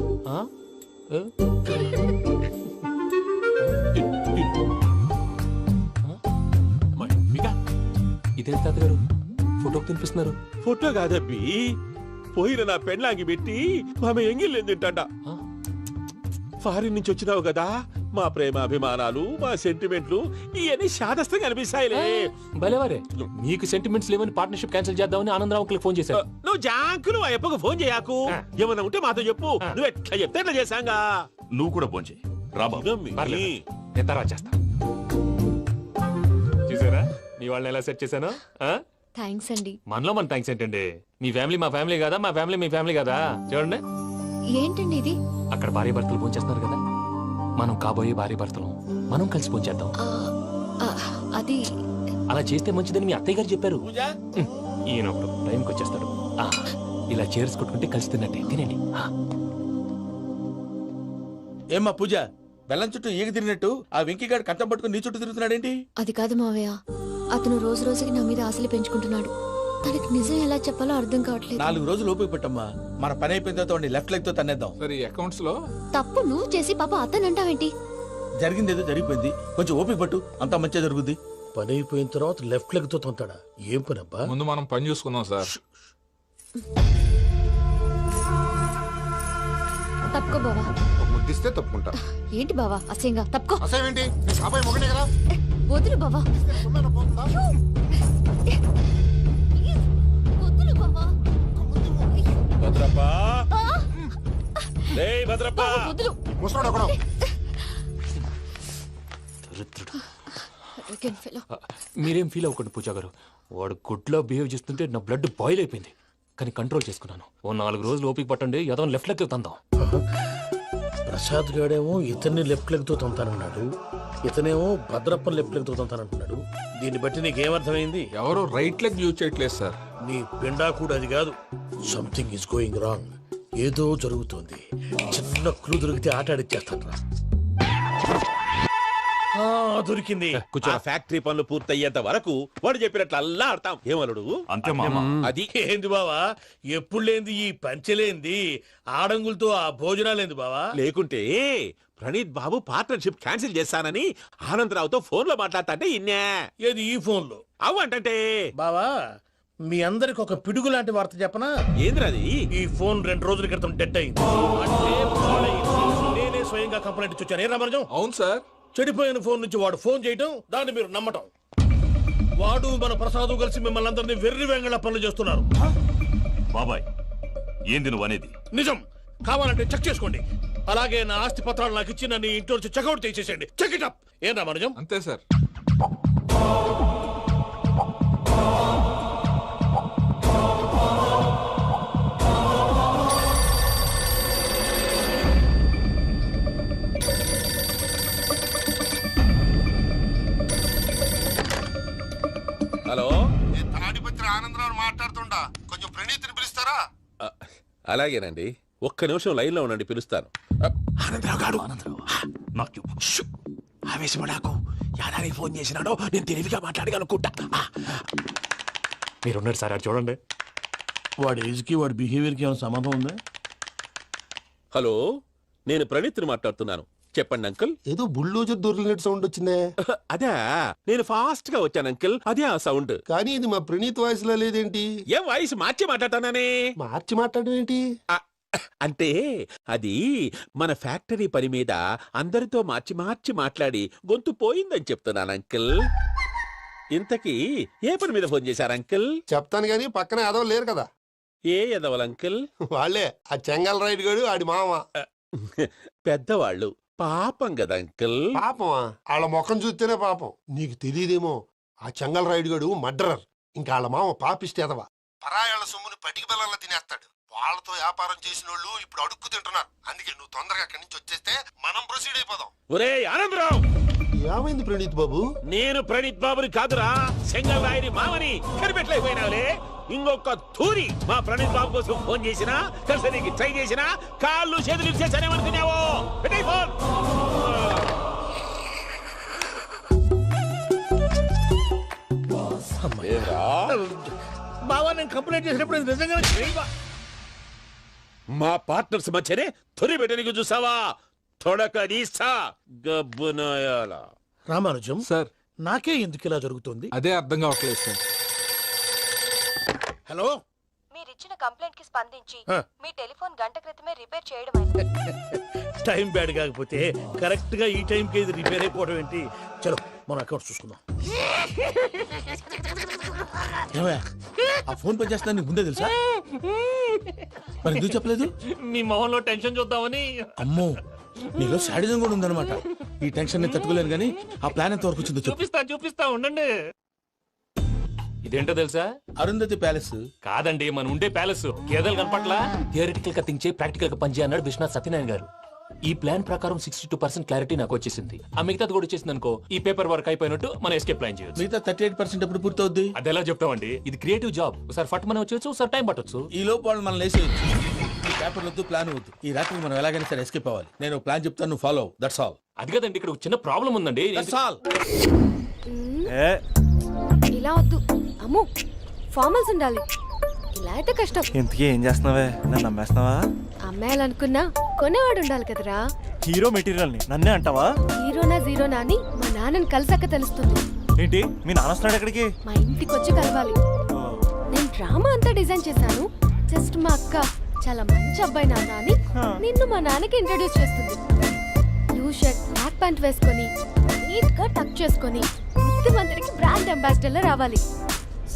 ఇదే తాతగారు ఫోటోకి తినిపిస్తున్నారు. ఫోటో కాదబ్బి, పోయిన నా పెళ్ళాంగి పెట్టి ఆమె ఎంగిల్లేం తింటాడ. ఫారిన్ నుంచి వచ్చినావు కదా, మా ప్రేమ అభిమానాలు, మా సెంటిమెంట్లు ఇవన్నీ శాదస్తంగా అనిపిస్తాయిలే. భలేవారే, మీకు సెంటిమెంట్స్ లేవని పార్ట్నర్షిప్ క్యాన్సిల్ చేద్దామని ఆనందరావు అంకుల్ ఫోన్ చేశారు. నువ్వు జాంకులు ఆ ఎప్పకు ఫోన్ చేయకు. ఏమన్నా ఉంటే మాతో చెప్పు. నువ్వు ఎట్లా చెప్తే ఎట్లా చేశాంగా. నువ్వు కూడా ఫోన్ చేయి. నేను తర్వాత చేస్తా. చూసారా మీ వాళ్ళని ఎలా సెట్ చేశాను? థ్యాంక్స్ అండి. మనలో మన థ్యాంక్స్ ఏంటండి? మీ ఫ్యామిలీ మా ఫ్యామిలీ కదా, మా ఫ్యామిలీ మీ ఫ్యామిలీ కదా. చూడండి, ఏంటండి ఇది? అక్కడ భార్య భర్తలు పోంచేస్తున్నారు కదా, మనం కాబోయే భార్య భర్తలు మనం కలిసి పోంచేద్దాం. అది అలా చేస్తే మంచిదని మీ అత్తయ్య గారు చెప్పారు. ఈయన ఒకడు టైంకి వచ్చేస్తాడు. ఇలా చేర్స్ కొట్టుకుంటే కలిసి తిన్నట్టే. తినండి. ఏమ్మా పూజ, బెల్లం చుట్టూ ఈగ తిరిగినట్టు ఆ వెంకీగాడు కట్టం పట్టుకుని నీ చుట్టూ తిరుగుతున్నాడేంటి? అది కాదు మావయ్య, అతను రోజు రోజుకి నా మీద ఆశలు పెంచుకుంటున్నాడు. తనకి నిజం ఎలా చెప్పాలో అర్థం కావట్లేదు. 4 రోజులు ఓపిక పట్టమ్మా, మన పని అయిపోయిన తర్వాత లెఫ్ట్ లెగ్ తో తన్నేద్దాం. సరే అకౌంట్స్ లో తప్పు నువ్వు చేసి పాప అతను అంటావేంటి? జరిగింది ఏదో జరిగిపోయింది, కొంచెం ఓపిక పట్టు, అంతా మంచిగా జరుగుద్ది. పని అయిపోయిన తర్వాత లెఫ్ట్ లెగ్ తో తొంతాడా? ఏం పని అబ్బా? ముందు మనం పని చూసుకుందాం సార్. తప్పుకో బావా. ముద్దిస్తే తప్పుకుంటా. ఏంటి బావా అసహ్యంగా? తప్పుకో. అసేమేంటి, నీ కాబోయే మొగనే కదా. వదులు బావా. వదులు బావా. భద్రప్పా, భద్రప్పా, వదులు. ముసరాడు అక్కడ. మీరేం ఫీల్ అవ్వకండి పూజా గారు. వాడు గుడ్లో బిహేవ్ చేస్తుంటే నా బ్లడ్ బాయిల్ అయిపోయింది. కానీ కంట్రోల్ చేసుకున్నాను. ఓ 4 రోజులు ఓపిక పట్టండి, ఏదో లెఫ్ట్ లెగ్ తందాం. ప్రసాద్ గాడేమో ఇతన్ని లెఫ్ట్ లెగ్ తో తొంతానన్నాడు, ఇతనేమో భద్రప్పని లెఫ్ట్ లెగ్ తో తొంతానంటున్నాడు. దీన్ని బట్టి నీకేమర్థమైంది? ఎవరు రైట్ లెగ్ యూజ్ చేయట్లేదు సార్. నీ పిండా కూడా అది కాదు. Something is going wrong. ఏదో జరుగుతోంది. చిన్న క్లూ దొరికితే ఆట ఆడిచ్చేస్తాను రా. దొరికింది. ఆ ఫ్యాక్టరీ పనులు పూర్తయ్యేంత వరకు వాడు చెప్పినట్లు అల్లా ఆడతాం. ఏమలుడు అంతే మామ. అది ఏంది బావా, ఎప్పుడు లేంది ఈ పంచలేంది, ఆడంగులతో ఆ భోజనాలేంది బావా? లేకుంటే ప్రణీత్ బాబు పార్ట్నర్షిప్ క్యాన్సిల్ చేస్తానని ఆనందరావుతో ఫోన్ లో మాట్లాడతాంటే ఇన్నే. ఏది ఈ ఫోన్ లో? అవ్వంటే బావా, మీ అందరికి ఒక పిడుగు లాంటి వార్త చెప్పనా? ఏంద్రది? ఈ ఫోన్ 2 రోజుల క్రితం డెడ్ అయింది. అంటే పాడైంది. నేనే స్వయంగా కంప్లైంట్ ఇచ్చి వచ్చాను. ఏ రామరాజం? అవును సార్. చెడిపోయిన ఫోన్ నుంచి వాడు ఫోన్ చేయటం, దాన్ని మీరు నమ్మటం. వాడు మన ప్రసాదు కలిసి మిమ్మల్ని అందరినీ వెర్రి వెంగళ పనులు చేస్తున్నారు. బాబాయ్, ఏంది నువ్వు అనేది? నిజం. కావాలంటే చెక్ చేసుకోండి. అలాగే నా ఆస్తి పత్రాలు నాకు ఇచ్చి నన్ను ఇంట్లో నుంచి చెక్అౌట్ చేసేసేయండి. Check it up. ఏం రామరాజం? అంతే సార్. హలో, తాడిపత్రి ఆనందరావు మాట్లాడుతుండా, కొంచెం ప్రణీతిని పిలుస్తారా? అలాగేనండి. ఒక్క నిమిషం లైన్ లో ఉండండి, పిలుస్తాను. ఆనందరావు గాడు నాకు ఆవేశపడాకు. యాదానికి ఫోన్ చేసినాడో నేను తెలివిగా మాట్లాడగలనుకుంటా. మీరున్నారు సార్, అది చూడండి. వాడి ఏజ్కి వాడి బిహేవియర్కి ఏమైనా సంబంధం ఉందా? హలో, నేను ప్రణీత్ని మాట్లాడుతున్నాను. చెప్పండి అంకుల్. ఏదో బుల్డోజర్ దొరికినట్టు సౌండ్ వచ్చిందే. అదే, నేను ఫాస్ట్ గా వచ్చాను అంకుల్. అదే ఆ సౌండ్. కానీ ఇది మా ప్రణీత్ వాయిస్ లో లేదేంటి? ఏం వాయిస్ మార్చి మాట్లాడతానే? మార్చి మాట్లాడడం ఏంటి? అంటే అది మన ఫ్యాక్టరీ పని మీద అందరితో మార్చి మార్చి మాట్లాడి గొంతు పోయిందని చెప్తున్నాను అంకుల్. ఇంతకీ ఏ పని మీద ఫోన్ చేశారు అంకుల్? చెప్తాను గానీ పక్కన ఎదవ లేరు కదా. ఏ ఎదవలు అంకుల్? వాళ్ళే ఆ చెంగల్ రైడ్ గడు ఆడి మామ. పెద్దవాళ్ళు. పాపం కదా అంకుల్. పాపమా? వాళ్ళ ముఖం చూస్తేనే పాపం. నీకు తెలియదేమో, ఆ చెంగల్ రైడ్ గడు మర్డరర్. ఇంకా వాళ్ళ మామ పాపిస్తేదవా. పరాయాళ్ళ సొమ్ముని పటికి బెల్లంలో తినేస్తాడు. వాళ్ళతో వ్యాపారం చేసిన వాళ్ళు ఇప్పుడు అడుక్కు తింటున్నారు. అందుకే నువ్వు తొందరగా అక్కడి నుంచి వచ్చేస్తే మనం ప్రొసీడ్ అయిపోదాం. ఒరే ఆనందరావు, ఏమైంది ప్రణీత్ బాబు? నేను ప్రణీత్ బాబుని కాదురా, సెంగల్ రాయని మామని. కనిపెట్టలేకపోయినావులే. ఇంకొక తూరి మా ప్రణీత్ బాబు కోసం ఫోన్ చేసినా, కలిసి ట్రై చేసినా కాళ్ళు చేతులు ఇచ్చేసానేమనుకున్నావో. పెట్టేయ్ ఫోన్. బావా, నేను కంప్లైంట్ చేసినప్పుడు ఇది నిజంగానే చేయవా? మా పార్ట్నర్స్ మధ్యనే తొలి పెట్టడానికి చూసావా? తొడక నీస్తా గబ్బునాయాల. రామానుజం సార్, నాకే ఎందుకు ఇలా జరుగుతుంది? అదే అర్థం కావట్లేదు సార్. హలో, మీరిచ్చిన కంప్లైంట్ కి స్పందించి మీ టెలిఫోన్ గంట క్రితమే రిపేర్ చేయడం టైం బ్యాడ్ కాకపోతే కరెక్ట్ గా ఈ టైం కి ఇది రిపేర్ అయిపోవడం ఏంటి? చలో మన అకౌంట్ చూసుకుందాం. ఆ ఫోన్ పని చేస్తున్నా నీకు ముందే తెలుసా? మరి ఎందుకు చెప్పలేదు? మీ మొహంలో టెన్షన్ చూద్దామని. అమ్మో, నీలో శాడిజం కూడా ఉందన్నమాట. ఈ టెన్షన్ నేను తట్టుకోలేను కానీ ఆ ప్లాన్ ఎంత వరకు వచ్చిందో చూపిస్తా ఉండండి. ఇదేంటో తెలుసా? అరుంధతి ప్యాలెస్ కాదండి, మన ఉండే ప్యాలెస్. గేదెలు కనపట్లా? థియరిటికల్ గా థింక్ చేయి, ప్రాక్టికల్ గా పనిచేయ అన్నాడు విశ్వనాథ్ సత్యనారాయణ గారు. ఈ ప్లాన్ ప్రకారం 62% క్లారిటీ నాకు వచ్చేసింది. ఆ మిగతాది కూడా వచ్చేసింది అనుకో, ఈ పేపర్ వర్క్ అయిపోయినట్టు మనం ఎస్కేప్ ప్లాన్ చేయొచ్చు. మిగతా 38% ఎప్పుడు పూర్తవుద్ది? అది ఎలా చెప్తామండి? ఇది క్రియేటివ్ జాబ్. ఒకసారి ఫట్ మనం వచ్చేయచ్చు, ఒకసారి టైం పట్టొచ్చు. ఈ లోపు వాళ్ళు మనం లేసేయచ్చు. ఈ పేపర్ వద్దు, ప్లాన్ వద్దు. ఈ రాత్రికి మనం ఎలాగైనా సరే ఎస్కేప్ అవ్వాలి. నేను ప్లాన్ చెప్తాను, నువ్వు ఫాలో. That's all. అది కదండి, ఇక్కడ ఒక చిన్న ప్రాబ్లం ఉందండి. That's all. ఇలా వద్దు అమ్ము, ఫార్మల్స్ ఉండాలి. ఇలా అయితే కష్టం. ఇంతకీ ఏం చేస్తున్నావే? నన్ను నమ్మేస్తున్నావా? అమ్మాయాలనుకున్నా కొనేవాడు ఉండాలి కదరా. హీరో మెటీరియల్ ని నన్నే అంటావా? హీరోనా జీరోనా అని మా నాన్నని కలిసాక తెలుస్తుంది. ఏంటి, మీ నాన్న వస్తున్నాడు ఎక్కడికి? మా ఇంటికి వచ్చి కలవాలి. నేను డ్రామా అంతా డిజైన్ చేశాను. జస్ట్ మా అక్క చాలా మంచి అబ్బాయి నాన్న అని నిన్ను మా నాన్నకి ఇంట్రడ్యూస్ చేస్తుంది. బ్లూ షర్ట్, బ్లాక్ ప్యాంట్ వేసుకొని నీట్ గా టక్ చేసుకొని బుద్ధిమంతుడికి బ్రాండ్ అంబాసిడర్ లా రావాలి.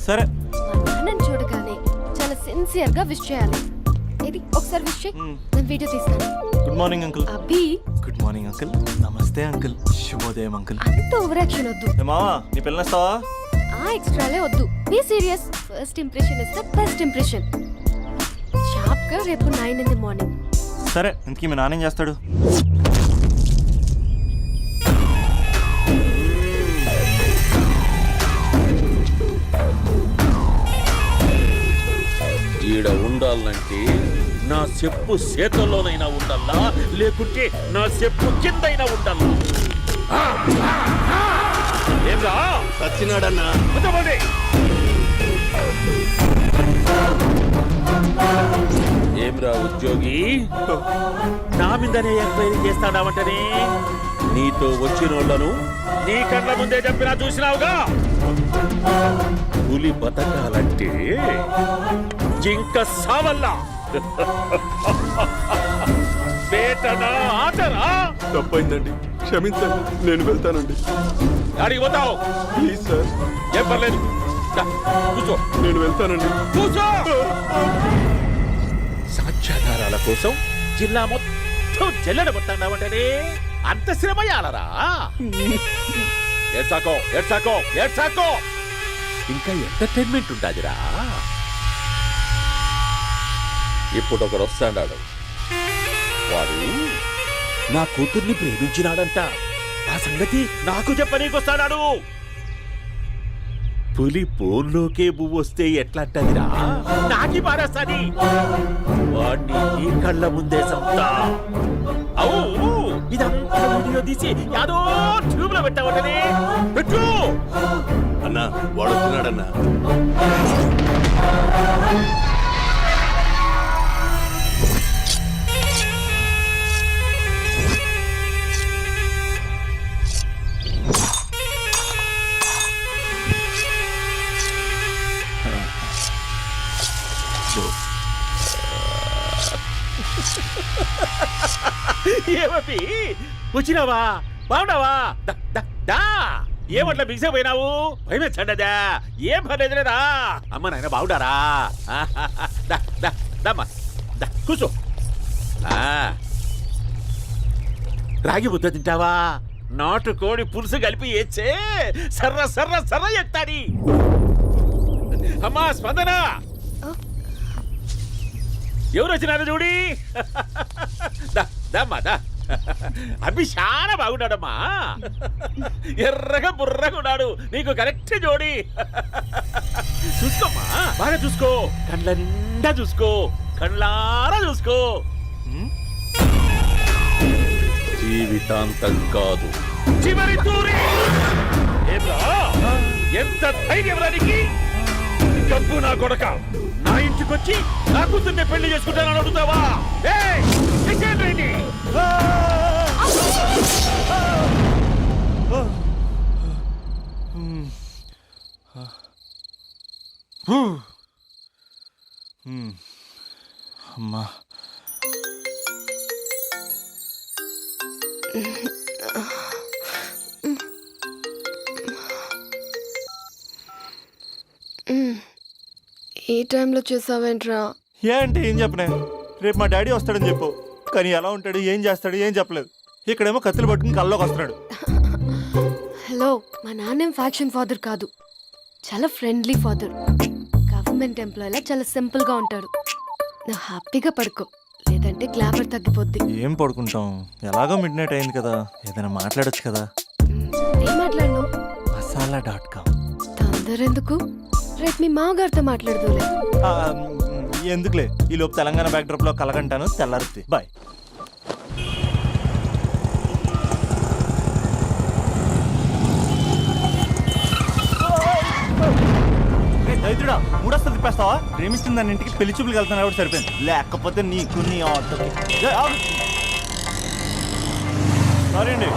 సరే. మా నాన్నని చూడగానే చాలా సిన్సియర్ గా విష్ చేయాలి. ఇది ఒకసారి విష్ చేయి, నేను వీడియో తీస్తాను. Good morning uncle. Abhi. Good morning uncle. నమస్తే అంకుల్. శుభోదయం అంకుల్. అంత ఓవర్ యాక్షన్ వద్దు. మావా, నీ పిల్లనిస్తావా? ఆ ఎక్స్ట్రాలే వద్దు. Be serious. First impression is the best impression. Sharp గా రేపు 9 in the morning. సరే, ఇంతకీ మీ నాన్న ఏం చేస్తాడు? ఈడ ఉండాలంటే నా చెప్పు చేతుల్లోనైనా ఉండాలా, లేకుంటే నా చెప్పు కిందైనా ఉండాలా. ఏంరా సచ్చినాడన్నా? ఏమ్రా ఉద్యోగి, నా మీదనే ఎంక్వైరీ చేస్తాడావంటనే నీతో వచ్చినోళ్లను నీ కళ్ళ ముందే చెప్పినా చూసినావుగా. పులి బతకాలంటే జింక సావల్లా. వేటనా ఆటరా? తప్పైందండి, క్షమించండి, నేను వెళ్తానండి. అడిగి పోతావు? Please sir. ఏం పర్లేదు, కూర్చో. నేను వెళ్తానండి. కూర్చో. సాక్ష్యాధారాల కోసం జిల్లా మొత్తం జల్లెడబట్టావంటనే అంత శ్రమయాలరా? ఏడ్సాకో ఏడ్సాకో ఏడ్సాకో, ఇంకా ఎంటర్టైన్మెంట్ ఉంటాదిరా. ఇప్పుడు ఒకడు వస్తాడాడు, వాడు నా కూతుర్ని ప్రేమించినాడంట. ఆ సంగతి నాకు చెప్పనీకొస్తాడాడు. పులి బోన్లోకే పువ్వు వస్తే ఎట్లాంటదిరా? నాకి పారేస్తాది. వాణ్ణి నీ కళ్ళ ముందే సంతా. అవు ఇదంతా వీడియో తీసి యాదో ట్యూబ్ లో పెట్టావటనే. పెట్టు అన్నా, వాడు వస్తున్నాడన్నా. ఏమీ వచ్చినావా? బాగున్నావా? ఏమట్లా బిగిసిపోయినావు? భయమేచ్చండదా? ఏం పర్లేదులేదా? అమ్మ నాయన బాగుండారా? కూర్చో. రాగి ముద్ద తింటావా? నాటు కోడి పులుసు కలిపి ఏచ్చే సర్ర సర్ర సర్ర ఎత్తాడి. అమ్మా స్పందన, ఎవరు వచ్చినారు చూడి. అభి చాలా బాగున్నాడమ్మా. ఎర్రగా బుర్రగా ఉన్నాడు. నీకు కరెక్ట్ జోడి. చూసుకోమ్మా, బాగా చూసుకో. కళ్ళ నిండా చూసుకో, కళ్ళారా చూసుకో. జీవితాంతం కాదు, చివరి తూరి. ఎంత ధైర్యం రానికి? డబ్బు నా కొడక, నా ఇంటికొచ్చి నా కూతుర్ని పెళ్లి చేసుకుంటానని అడుగుతావా? అమ్మా, ఈ టైంలో చేసావేంట్రా? ఏంటి ఏం చెప్పనే? రేపు మా డాడీ వస్తాడని చెప్పు, కానీ ఎలా ఉంటాడు, ఏం చేస్తాడు, ఏం చెప్పలేదు. ఇక్కడేమో కత్తులు పట్టుకుని కల్లోకి వస్తున్నాడు. హలో, మా నాన్నేం ఫ్యాక్షన్ ఫాదర్ కాదు, చాలా ఫ్రెండ్లీ ఫాదర్. గవర్నమెంట్ ఎంప్లాయీలా చాలా సింపుల్ గా ఉంటాడు. నువ్వు హ్యాపీగా పడుకో, లేదంటే గ్లామర్ తగ్గిపోద్ది. ఏం పడుకుంటాం, ఎలాగో మిడ్ నైట్ అయింది కదా, ఏదైనా మాట్లాడొచ్చు కదా. ఏం మాట్లాడను? masala.com. తొందర ఎందుకు? రేపు మీ మామగారితో మాట్లాడదులే. ఎందుకులే, ఈ లోపు తెలంగాణ బ్యాక్డ్రాప్ లో కలగంటాను. తెల్లారుద్ది. బాయ్. దైత్రుడా, మూడొస్తలు తిప్పేస్తావా? ప్రేమిస్తుంది దాని ఇంటికి పెళ్లి చూపులు వెళ్తాను కాబట్టి సరిపోయింది, లేకపోతే నీకు నీ ఆటోకి. సారీ అండి.